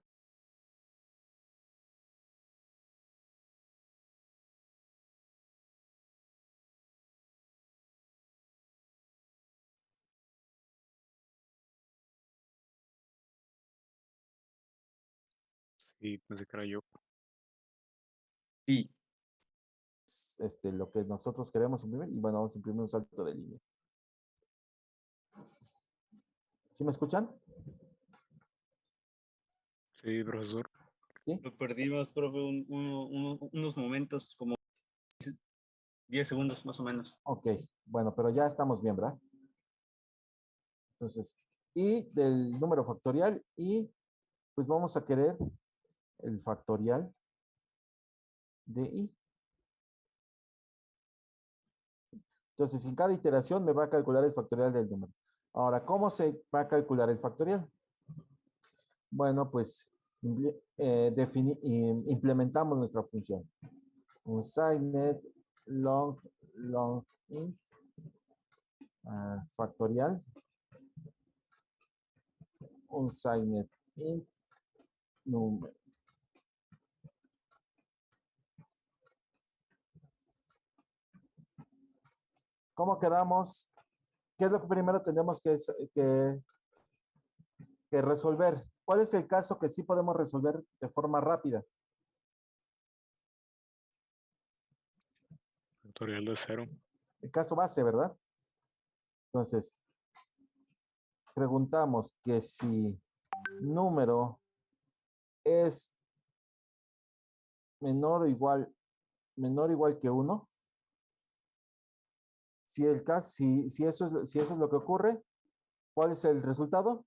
Sí, pensé que era yo. Sí. Lo que nosotros queremos imprimir y bueno, vamos a imprimir un salto de línea. ¿Sí me escuchan? Sí, profesor. ¿Sí? Lo perdimos, profe, unos momentos, como 10 segundos más o menos. Ok, bueno, pero ya estamos bien, ¿verdad? Entonces, y del número factorial y pues vamos a querer el factorial de i. Entonces, en cada iteración me va a calcular el factorial del número. Ahora, ¿cómo se va a calcular el factorial? Bueno, pues implementamos nuestra función. Unsigned long int factorial. Unsigned int número. ¿Cómo quedamos? ¿Qué es lo que primero tenemos que resolver? ¿Cuál es el caso que sí podemos resolver de forma rápida? Factorial de 0. El caso base, ¿verdad? Entonces, preguntamos que si número es menor o igual que 1, si eso es lo que ocurre, ¿cuál es el resultado?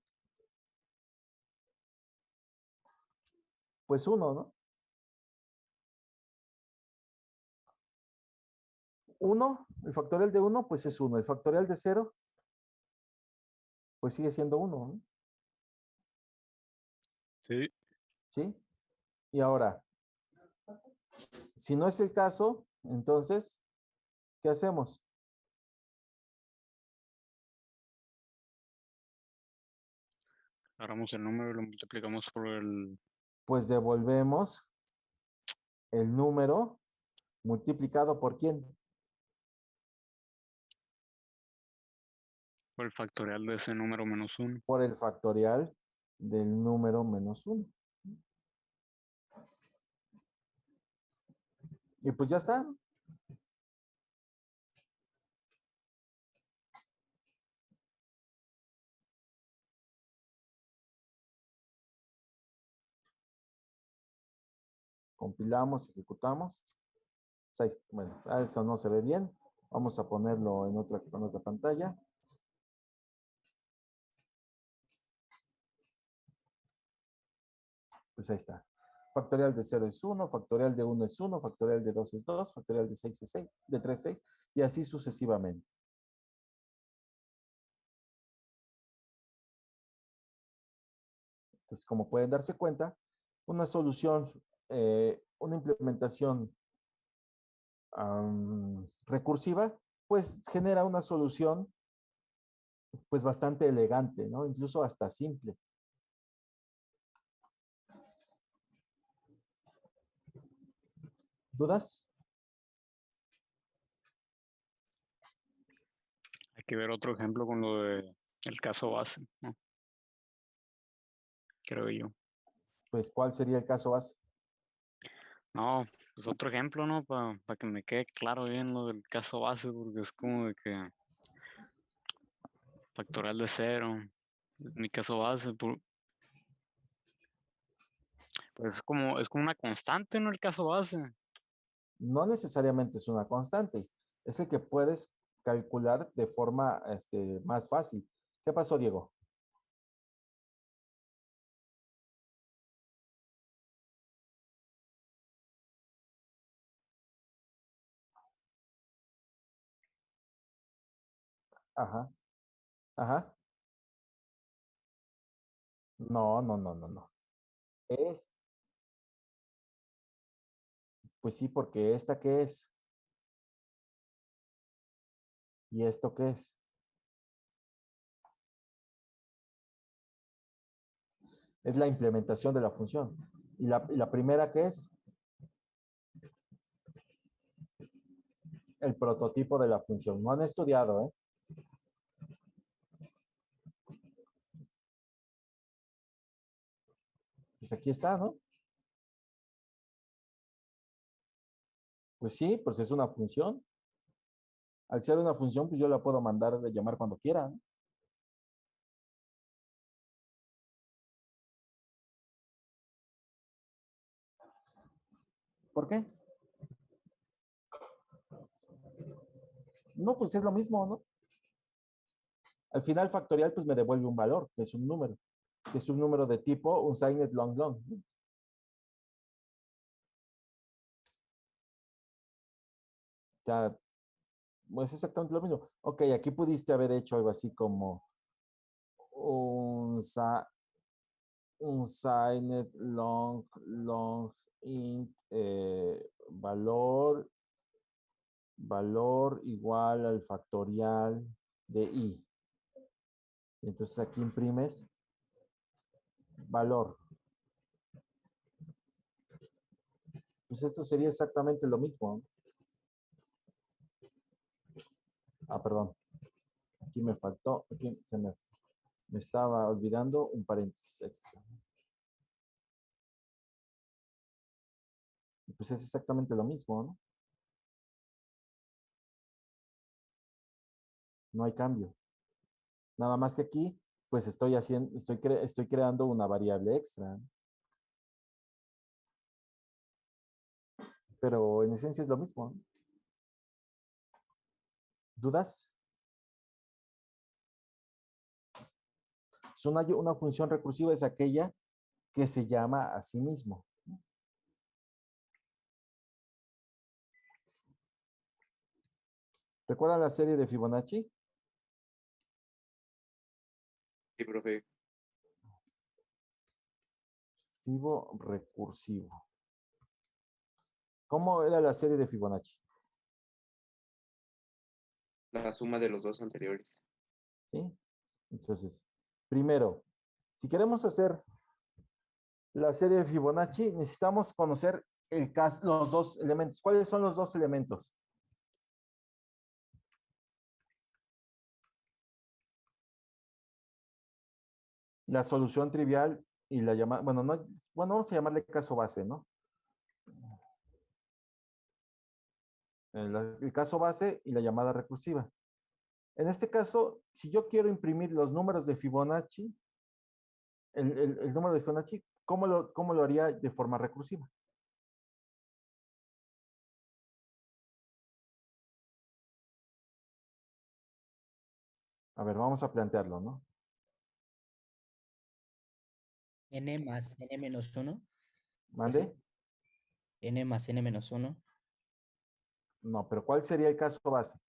Pues 1, ¿no? 1, el factorial de 1, pues es 1. El factorial de 0, pues sigue siendo 1, ¿no? Sí. ¿Sí? Y ahora, si no es el caso, entonces, ¿qué hacemos? Agarramos el número y lo multiplicamos por el... Pues devolvemos el número multiplicado por ¿quién? Por el factorial de ese número menos 1. Por el factorial del número menos 1. Y pues ya está. Compilamos, ejecutamos. Bueno, eso no se ve bien. Vamos a ponerlo en otra pantalla. Pues ahí está. Factorial de 0 es 1, factorial de 1 es 1, factorial de 2 es 2, factorial de 6 es 6, de 3 es 6, y así sucesivamente. Entonces, como pueden darse cuenta, una solución, una implementación recursiva, pues genera una solución pues bastante elegante, ¿no? Incluso hasta simple. ¿Dudas? Hay que ver otro ejemplo con lo de el caso base, ¿no? Creo yo. Pues, ¿cuál sería el caso base? No, pues otro ejemplo, ¿no? Para que me quede claro bien lo del caso base, porque es como de que factorial de 0, mi caso base, pues es como una constante, ¿no? El caso base. No necesariamente es una constante. Es el que puedes calcular de forma más fácil. ¿Qué pasó, Diego? Ajá, ajá. No, no, no, no, no. Pues sí, porque ¿esta qué es? ¿Y esto qué es? Es la implementación de la función. ¿Y la primera qué es? El prototipo de la función. No han estudiado, ¿eh? Pues aquí está, ¿no? Pues sí, pues es una función. Al ser una función, pues yo la puedo mandar de llamar cuando quiera, ¿no? ¿Por qué? No, pues es lo mismo, ¿no? Al final factorial, pues me devuelve un valor, que es un número. Que es un número de tipo unsigned long long, ¿no? O sea, es exactamente lo mismo. Ok, aquí pudiste haber hecho algo así como unsigned long long int valor igual al factorial de i. Entonces aquí imprimes valor. Pues esto sería exactamente lo mismo, ¿no? Ah, perdón. Aquí me faltó, aquí me estaba olvidando un paréntesis extra. Pues es exactamente lo mismo, ¿no? No hay cambio. Nada más que aquí, pues estoy creando una variable extra, ¿no? Pero en esencia es lo mismo, ¿no? ¿Dudas? Una función recursiva es aquella que se llama a sí mismo. ¿Recuerdan la serie de Fibonacci? Sí, profe. Fibo recursivo. ¿Cómo era la serie de Fibonacci? La suma de los dos anteriores. ¿Sí? Entonces, primero, si queremos hacer la serie de Fibonacci, necesitamos conocer los dos elementos. ¿Cuáles son los dos elementos? La solución trivial y la llamada, bueno, no, bueno, vamos a llamarle caso base, ¿no? El caso base y la llamada recursiva. En este caso, si yo quiero imprimir los números de Fibonacci, el número de Fibonacci, ¿cómo lo haría de forma recursiva? A ver, vamos a plantearlo, ¿no? N más N menos 1. ¿Mande? N más N menos 1. No, pero ¿cuál sería el caso base?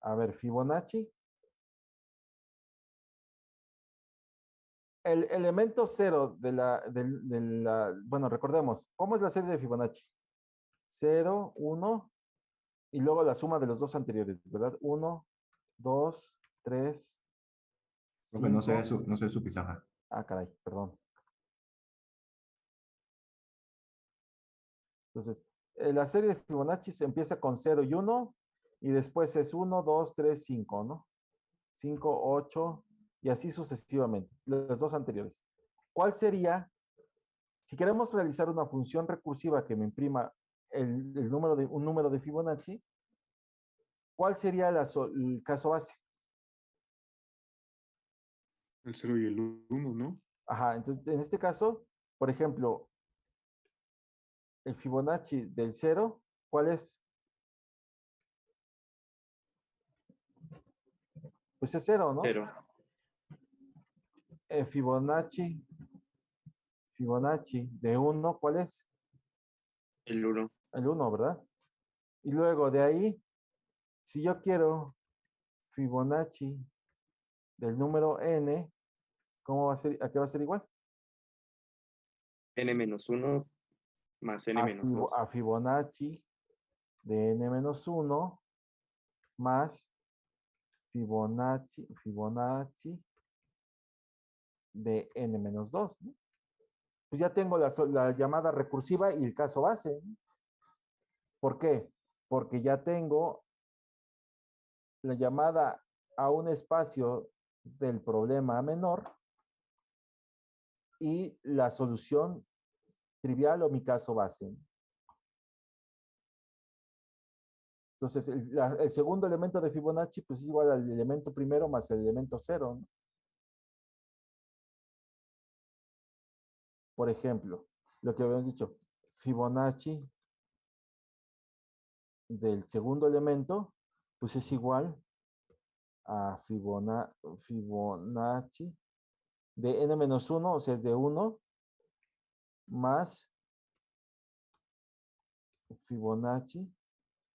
A ver, Fibonacci. El elemento cero bueno, recordemos, ¿cómo es la serie de Fibonacci? 0, 1, y luego la suma de los dos anteriores, ¿verdad? 1, 2, 3, Profe, no sé 5. no sé su pizarra. Ah, caray, perdón. Entonces, la serie de Fibonacci se empieza con 0 y 1, y después es 1, 2, 3, 5, ¿no? 5, 8, y así sucesivamente, los dos anteriores. ¿Cuál sería, si queremos realizar una función recursiva que me imprima un número de Fibonacci, cuál sería el caso base? El 0 y el 1, ¿no? Ajá, entonces en este caso, por ejemplo, el Fibonacci del 0, ¿cuál es? Pues es 0, ¿no? 0. Fibonacci de 1, ¿cuál es? El 1. El 1, ¿verdad? Y luego de ahí, si yo quiero Fibonacci del número n, ¿cómo va a ser? ¿A qué va a ser igual? N menos 1 más N menos 2. A Fibonacci de n menos 1 más Fibonacci de n menos 2, ¿no? Pues ya tengo la llamada recursiva y el caso base, ¿no? ¿Por qué? Porque ya tengo la llamada a un espacio del problema menor y la solución trivial o mi caso base. Entonces, el segundo elemento de Fibonacci pues es igual al elemento primero más el elemento 0, ¿no? Por ejemplo, lo que habíamos dicho, Fibonacci del segundo elemento, pues es igual a Fibonacci de n-1, o sea, es de 1, más Fibonacci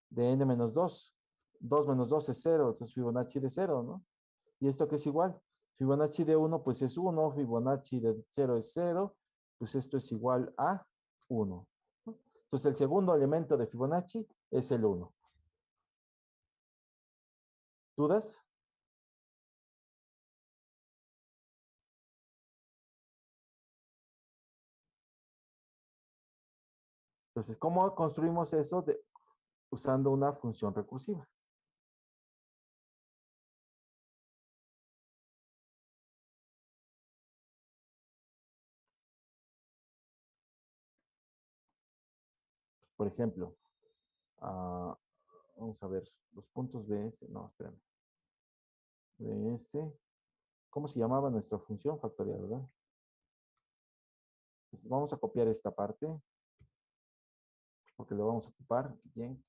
de n-2. 2 menos 2 es 0, entonces Fibonacci de 0, ¿no? ¿Y esto qué es igual? Fibonacci de 1, pues es 1, Fibonacci de 0 es 0, pues esto es igual a 1. ¿No? Entonces el segundo elemento de Fibonacci es el 1. ¿Dudas? Entonces, ¿cómo construimos eso usando una función recursiva? Por ejemplo, vamos a ver, los puntos BS, no, espérame. BS, ¿cómo se llamaba nuestra función factorial, verdad? Pues vamos a copiar esta parte, porque lo vamos a ocupar. Bien.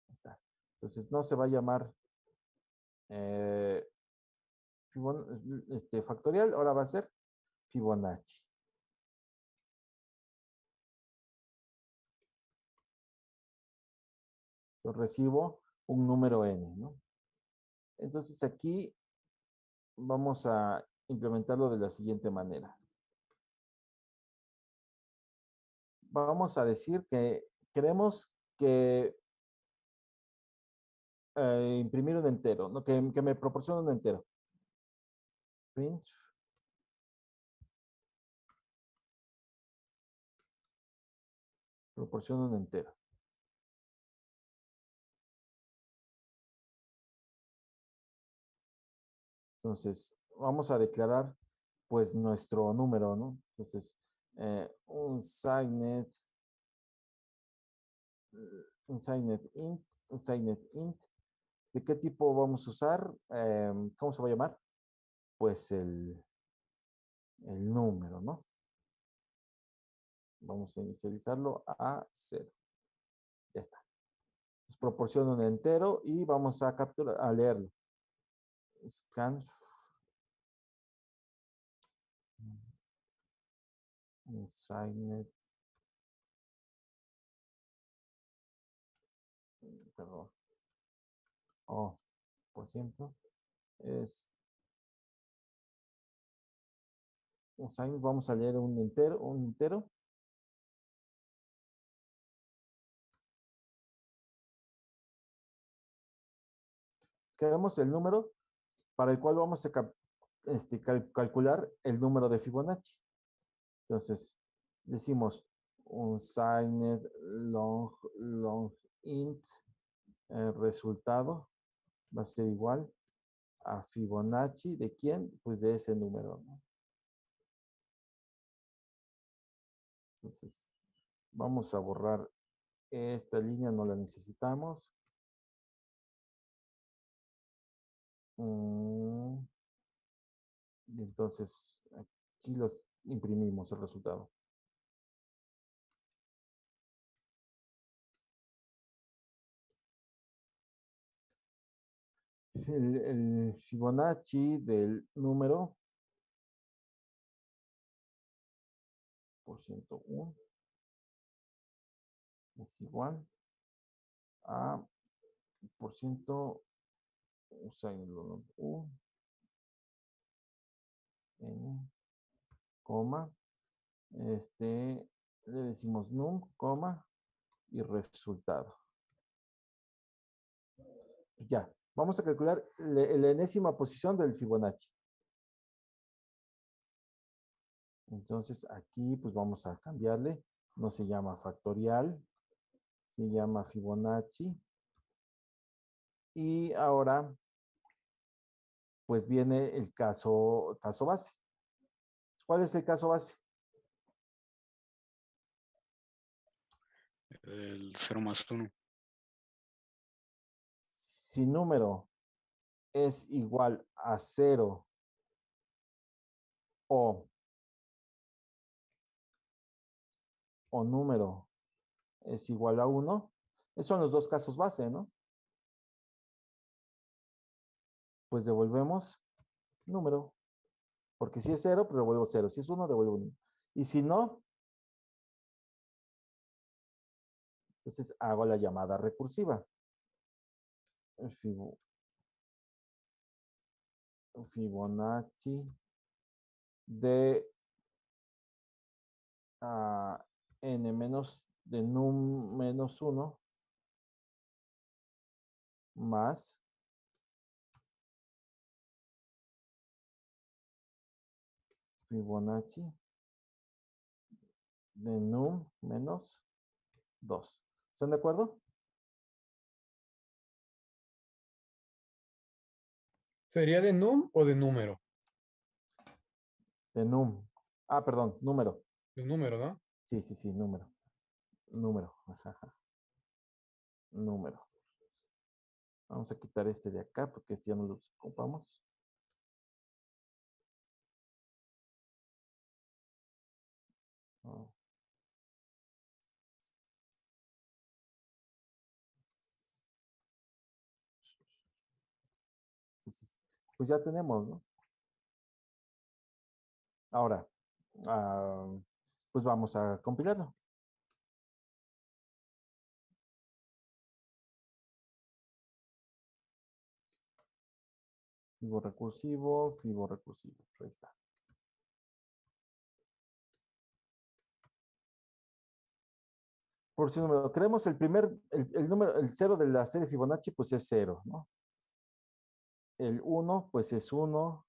Está. Entonces no se va a llamar factorial, ahora va a ser Fibonacci. Yo recibo un número n, ¿no? Entonces aquí vamos a implementarlo de la siguiente manera. vamos a decir que queremos que imprimir un entero, ¿no? Que me proporcione un entero. Print. Proporciona un entero. Entonces, vamos a declarar pues nuestro número, ¿no? Entonces, un signet int. ¿De qué tipo vamos a usar? ¿Cómo se va a llamar? Pues el número, ¿no? Vamos a inicializarlo a 0. Ya está. Entonces, proporciona un entero y vamos a capturar, a leerlo. Scan. Un signet. Perdón. Oh, por ejemplo, es un signet. Vamos a leer un entero. Queremos el número para el cual vamos a calcular el número de Fibonacci. Entonces, decimos un signet long int, el resultado va a ser igual a Fibonacci. ¿De quién? Pues de ese número, ¿no? Entonces, vamos a borrar esta línea, no la necesitamos. Y entonces, aquí los imprimimos el resultado. El Fibonacci del número %1 es igual a % U, N, coma, le decimos num, coma, y resultado. Ya, vamos a calcular la enésima posición del Fibonacci. Entonces aquí pues vamos a cambiarle, no se llama factorial, se llama Fibonacci. Y ahora pues viene el caso base. ¿Cuál es el caso base? El 0 más 1. Si número es igual a 0 o número es igual a 1, esos son los dos casos base, ¿no? Pues devolvemos número. Porque si es 0, pues devuelvo 0. Si es 1, devuelvo 1. Y si no, entonces hago la llamada recursiva. Fibonacci de n menos de num menos 1 más Fibonacci de num menos 2. ¿Están de acuerdo? ¿Sería de num o de número? De num. Perdón, número. De número, ¿no? Sí, número. Número. Número. Vamos a quitar este de acá porque este ya no lo ocupamos. Entonces, pues ya tenemos, ¿no? Ahora, pues vamos a compilarlo. Fibo recursivo. Ahí está. por si número, creemos el número, el 0 de la serie Fibonacci, pues es 0, ¿no? El 1, pues es 1.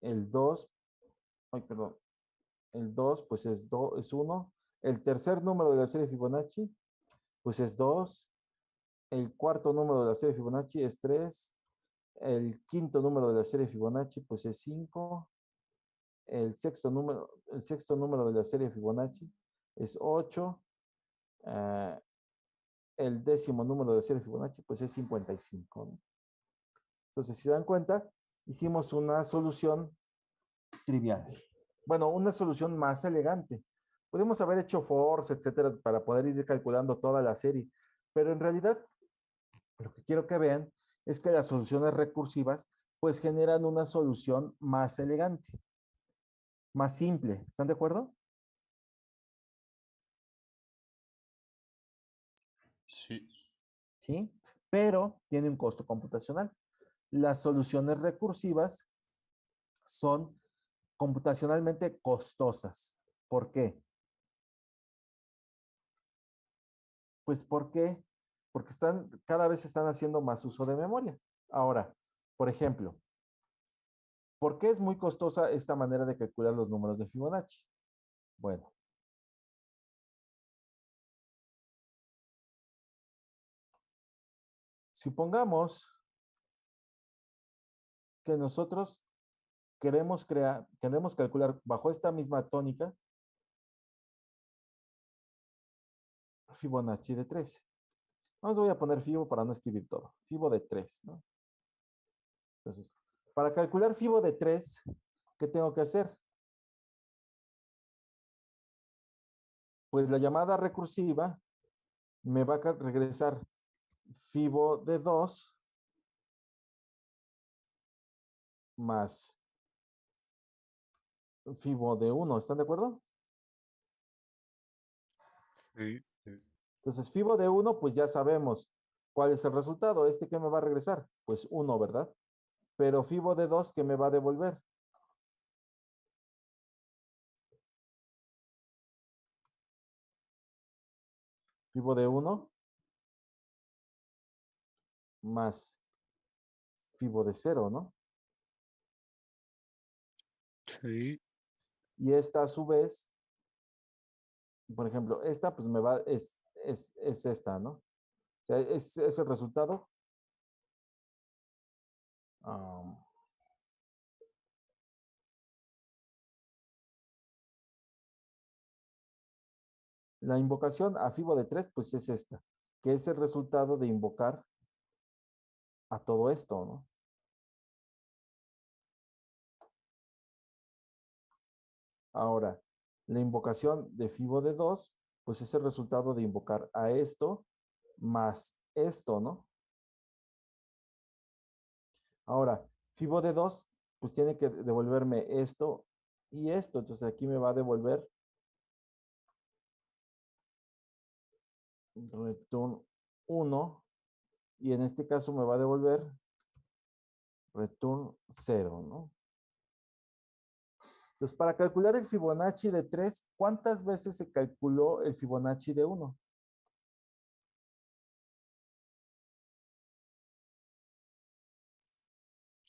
El 2, ay, perdón. El 2, pues es 1. El tercer número de la serie Fibonacci, pues es 2. El cuarto número de la serie Fibonacci es 3. El quinto número de la serie Fibonacci, pues es 5. El sexto número de la serie Fibonacci es 8. El décimo número de la serie Fibonacci, pues es 55, ¿no? Entonces, si se dan cuenta, hicimos una solución trivial. Bueno, una solución más elegante. Podemos haber hecho force, etcétera, para poder ir calculando toda la serie, pero en realidad lo que quiero que vean es que las soluciones recursivas pues generan una solución más elegante, más simple. ¿Están de acuerdo? Sí. ¿Sí? Pero tiene un costo computacional. Las soluciones recursivas son computacionalmente costosas. ¿Por qué? Pues porque cada vez están haciendo más uso de memoria. Ahora, por ejemplo, ¿por qué es muy costosa esta manera de calcular los números de Fibonacci? Bueno, supongamos que nosotros queremos calcular bajo esta misma tónica Fibonacci de 13. Vamos, voy a poner Fibo para no escribir todo. Fibo de 3, ¿no? Entonces, para calcular Fibo de 3, ¿qué tengo que hacer? Pues la llamada recursiva me va a regresar Fibo de 2 más Fibo de 1. ¿Están de acuerdo? Sí. Entonces, Fibo de 1, pues ya sabemos cuál es el resultado. ¿Qué me va a regresar? Pues 1, ¿verdad? Pero Fibo de 2, ¿qué me va a devolver? Fibo de 1 más Fibo de 0, ¿no? Sí. Y esta a su vez, por ejemplo, esta pues es esta, ¿no? O sea, es el resultado. La invocación a Fibo de 3, pues es esta, que es el resultado de invocar a todo esto, ¿no? Ahora, la invocación de Fibo de 2, pues es el resultado de invocar a esto más esto, ¿no? Ahora, Fibo de 2, pues tiene que devolverme esto y esto. Entonces aquí me va a devolver return 1 y en este caso me va a devolver return 0, ¿no? Entonces, para calcular el Fibonacci de 3, ¿cuántas veces se calculó el Fibonacci de 1?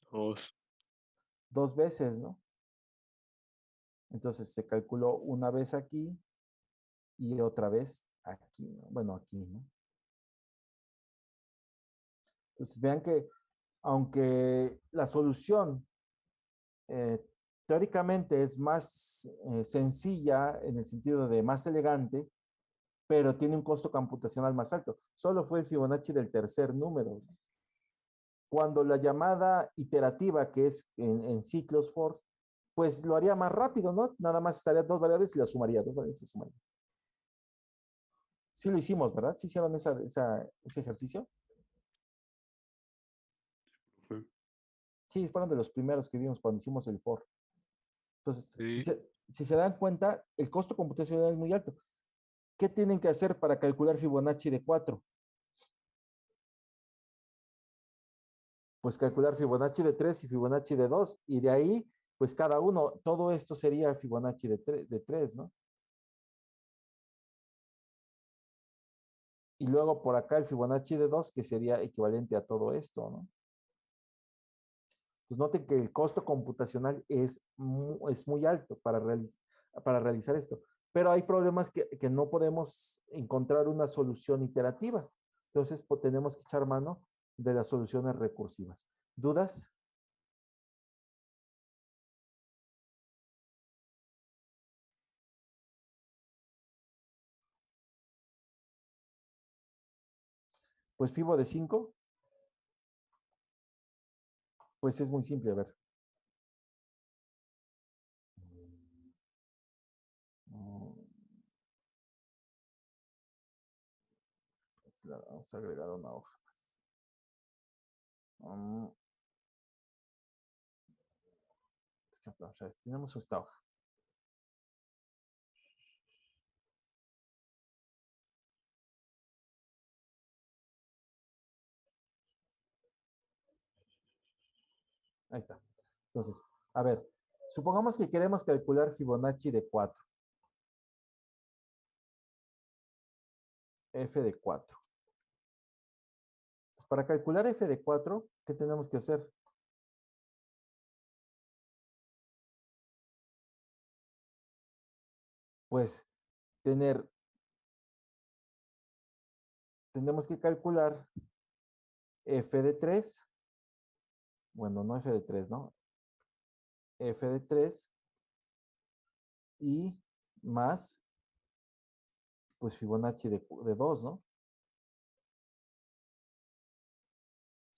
2. 2 veces, ¿no? Entonces se calculó una vez aquí y otra vez aquí, ¿no? Bueno, aquí, ¿no? Entonces vean que aunque la solución teóricamente es más sencilla en el sentido de más elegante, pero tiene un costo computacional más alto. Solo fue el Fibonacci del tercer número. Cuando la llamada iterativa, que es en ciclos for, pues lo haría más rápido, ¿no? Nada más estaría dos variables y las sumaría, dos variables y las sumaría. Sí lo hicimos, ¿verdad? ¿Sí hicieron ese ejercicio? Sí, fueron de los primeros que vimos cuando hicimos el for. Entonces, Sí. si se dan cuenta, el costo computacional es muy alto. ¿Qué tienen que hacer para calcular Fibonacci de 4? Pues calcular Fibonacci de 3 y Fibonacci de 2. Y de ahí, pues cada uno, todo esto sería Fibonacci de 3, ¿no? Y luego por acá el Fibonacci de 2, que sería equivalente a todo esto, ¿no? Entonces noten que el costo computacional es muy alto para realizar esto. Pero hay problemas que no podemos encontrar una solución iterativa. Entonces pues, tenemos que echar mano de las soluciones recursivas. ¿Dudas? Pues Fibo de 5, pues es muy simple, a ver. Vamos a agregar una hoja más. Tenemos esta hoja. Ahí está. Entonces, a ver, supongamos que queremos calcular Fibonacci de 4. F de 4. Para calcular F de 4, ¿qué tenemos que hacer? Pues tenemos que calcular F de 3. Bueno, no F de 3, ¿no? F de 3 y más, pues Fibonacci de 2, ¿no?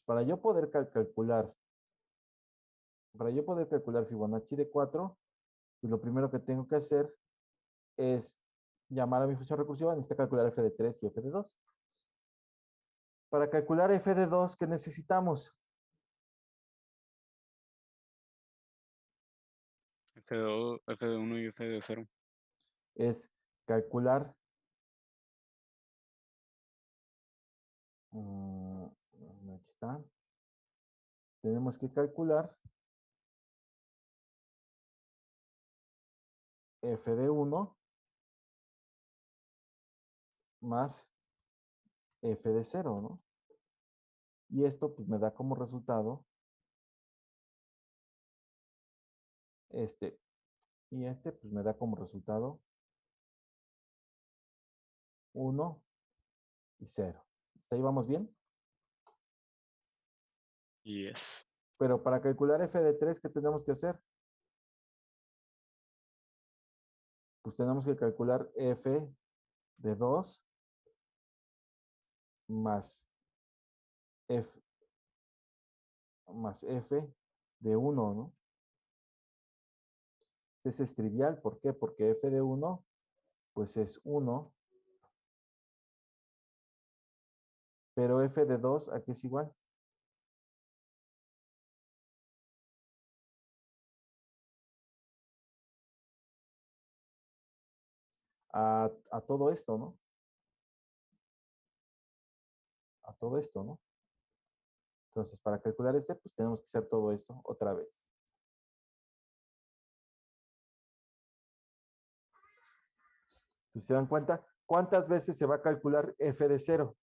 Para yo poder calcular Fibonacci de 4, pues lo primero que tengo que hacer es llamar a mi función recursiva, necesito calcular F de 3 y F de 2. Para calcular F de 2, ¿qué necesitamos? F de 1 y F de 0. Es calcular aquí está. Tenemos que calcular F de 1 más F de 0, ¿no? Y esto pues me da como resultado y pues me da como resultado 1 y 0. ¿Hasta ahí vamos bien? Yes. Pero para calcular F de 3, ¿qué tenemos que hacer? Pues tenemos que calcular F de 2 más F de 1, ¿no? Ese es trivial, ¿por qué? Porque F de 1, pues es 1, pero F de 2, ¿a qué es igual? A todo esto, ¿no? A todo esto, ¿no? Entonces, para calcular pues tenemos que hacer todo esto otra vez. Si se dan cuenta, ¿cuántas veces se va a calcular F de 0?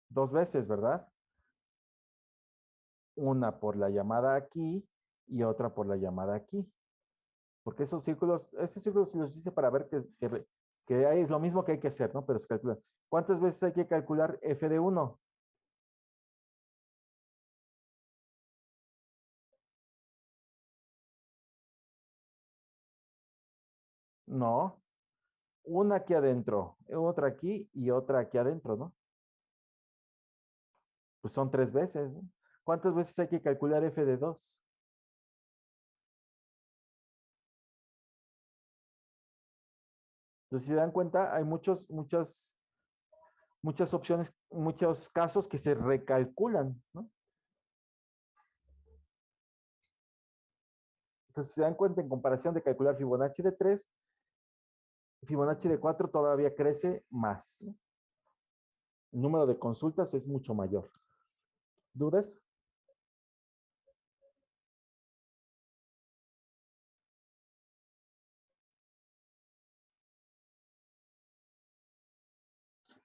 2 veces, ¿verdad? Una por la llamada aquí y otra por la llamada aquí. Porque esos círculos los hice para ver que es lo mismo que hay que hacer, ¿no? Pero se calcula. ¿Cuántas veces hay que calcular F de 1? No. Una aquí adentro, otra aquí y otra aquí adentro, ¿no? Pues son 3 veces, ¿no? ¿Cuántas veces hay que calcular F de 2? Entonces, si se dan cuenta, hay muchas opciones, muchos casos que se recalculan, ¿no? Entonces, si se dan cuenta, en comparación de calcular Fibonacci de 3, Fibonacci de 4 todavía crece más, ¿no? El número de consultas es mucho mayor. ¿Dudas?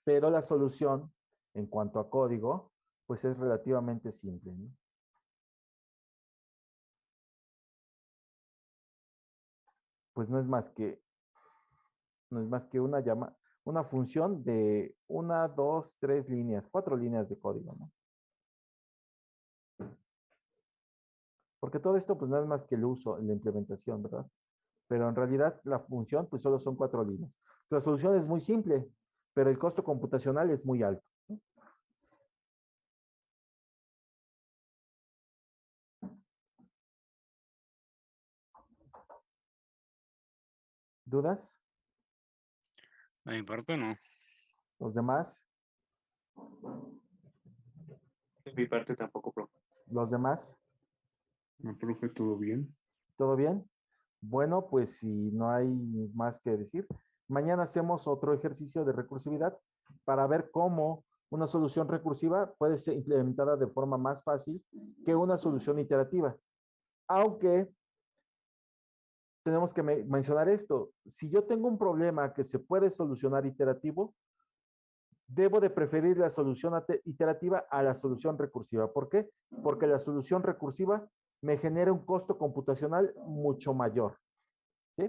pero la solución en cuanto a código, pues es relativamente simple, ¿no? Pues no es más que una función de 1, 2, 3 líneas, 4 líneas de código, ¿no? Porque todo esto pues no es más que el uso, la implementación, ¿verdad? Pero en realidad la función pues solo son 4 líneas. La solución es muy simple, pero el costo computacional es muy alto, ¿no? ¿Dudas? De mi parte no. ¿Los demás? De mi parte tampoco, profe. ¿Los demás? No, profe, ¿todo bien? ¿Todo bien? Bueno, pues si no hay más que decir, mañana hacemos otro ejercicio de recursividad para ver cómo una solución recursiva puede ser implementada de forma más fácil que una solución iterativa. Aunque tenemos que mencionar esto, si yo tengo un problema que se puede solucionar iterativo, debo de preferir la solución iterativa a la solución recursiva. ¿Por qué? Porque la solución recursiva me genera un costo computacional mucho mayor. ¿Sí?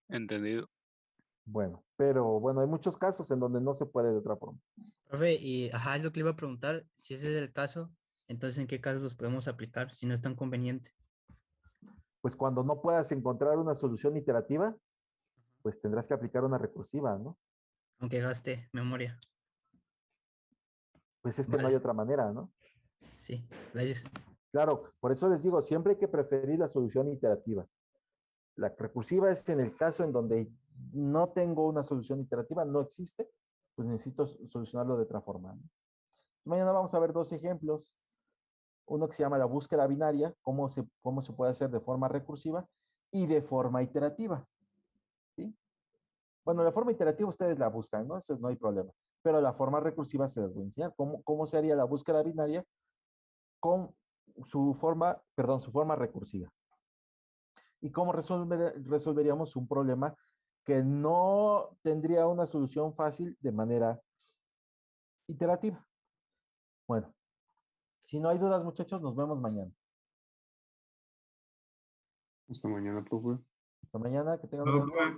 Entendido. Bueno, pero bueno, hay muchos casos en donde no se puede de otra forma. Profe, y ajá, es lo que le iba a preguntar. Si ese es el caso, entonces ¿en qué casos los podemos aplicar si no es tan conveniente? Pues cuando no puedas encontrar una solución iterativa, pues tendrás que aplicar una recursiva, ¿no? Aunque gaste memoria. Pues es que no hay Vale, otra manera, ¿no? sí, gracias. Claro, por eso les digo, siempre hay que preferir la solución iterativa. La recursiva es en el caso en donde no tengo una solución iterativa, no existe, pues necesito solucionarlo de otra forma, ¿no? Mañana vamos a ver 2 ejemplos. Uno que se llama la búsqueda binaria, cómo se puede hacer de forma recursiva y de forma iterativa, ¿sí? Bueno, la forma iterativa ustedes la buscan, ¿no? Eso no hay problema. Pero la forma recursiva se las voy a enseñar. ¿Cómo se haría la búsqueda binaria con su forma recursiva? Y cómo resolveríamos un problema que no tendría una solución fácil de manera iterativa. Bueno, si no hay dudas, muchachos, nos vemos mañana. Hasta mañana, profe. Hasta mañana, que tengan un buen día.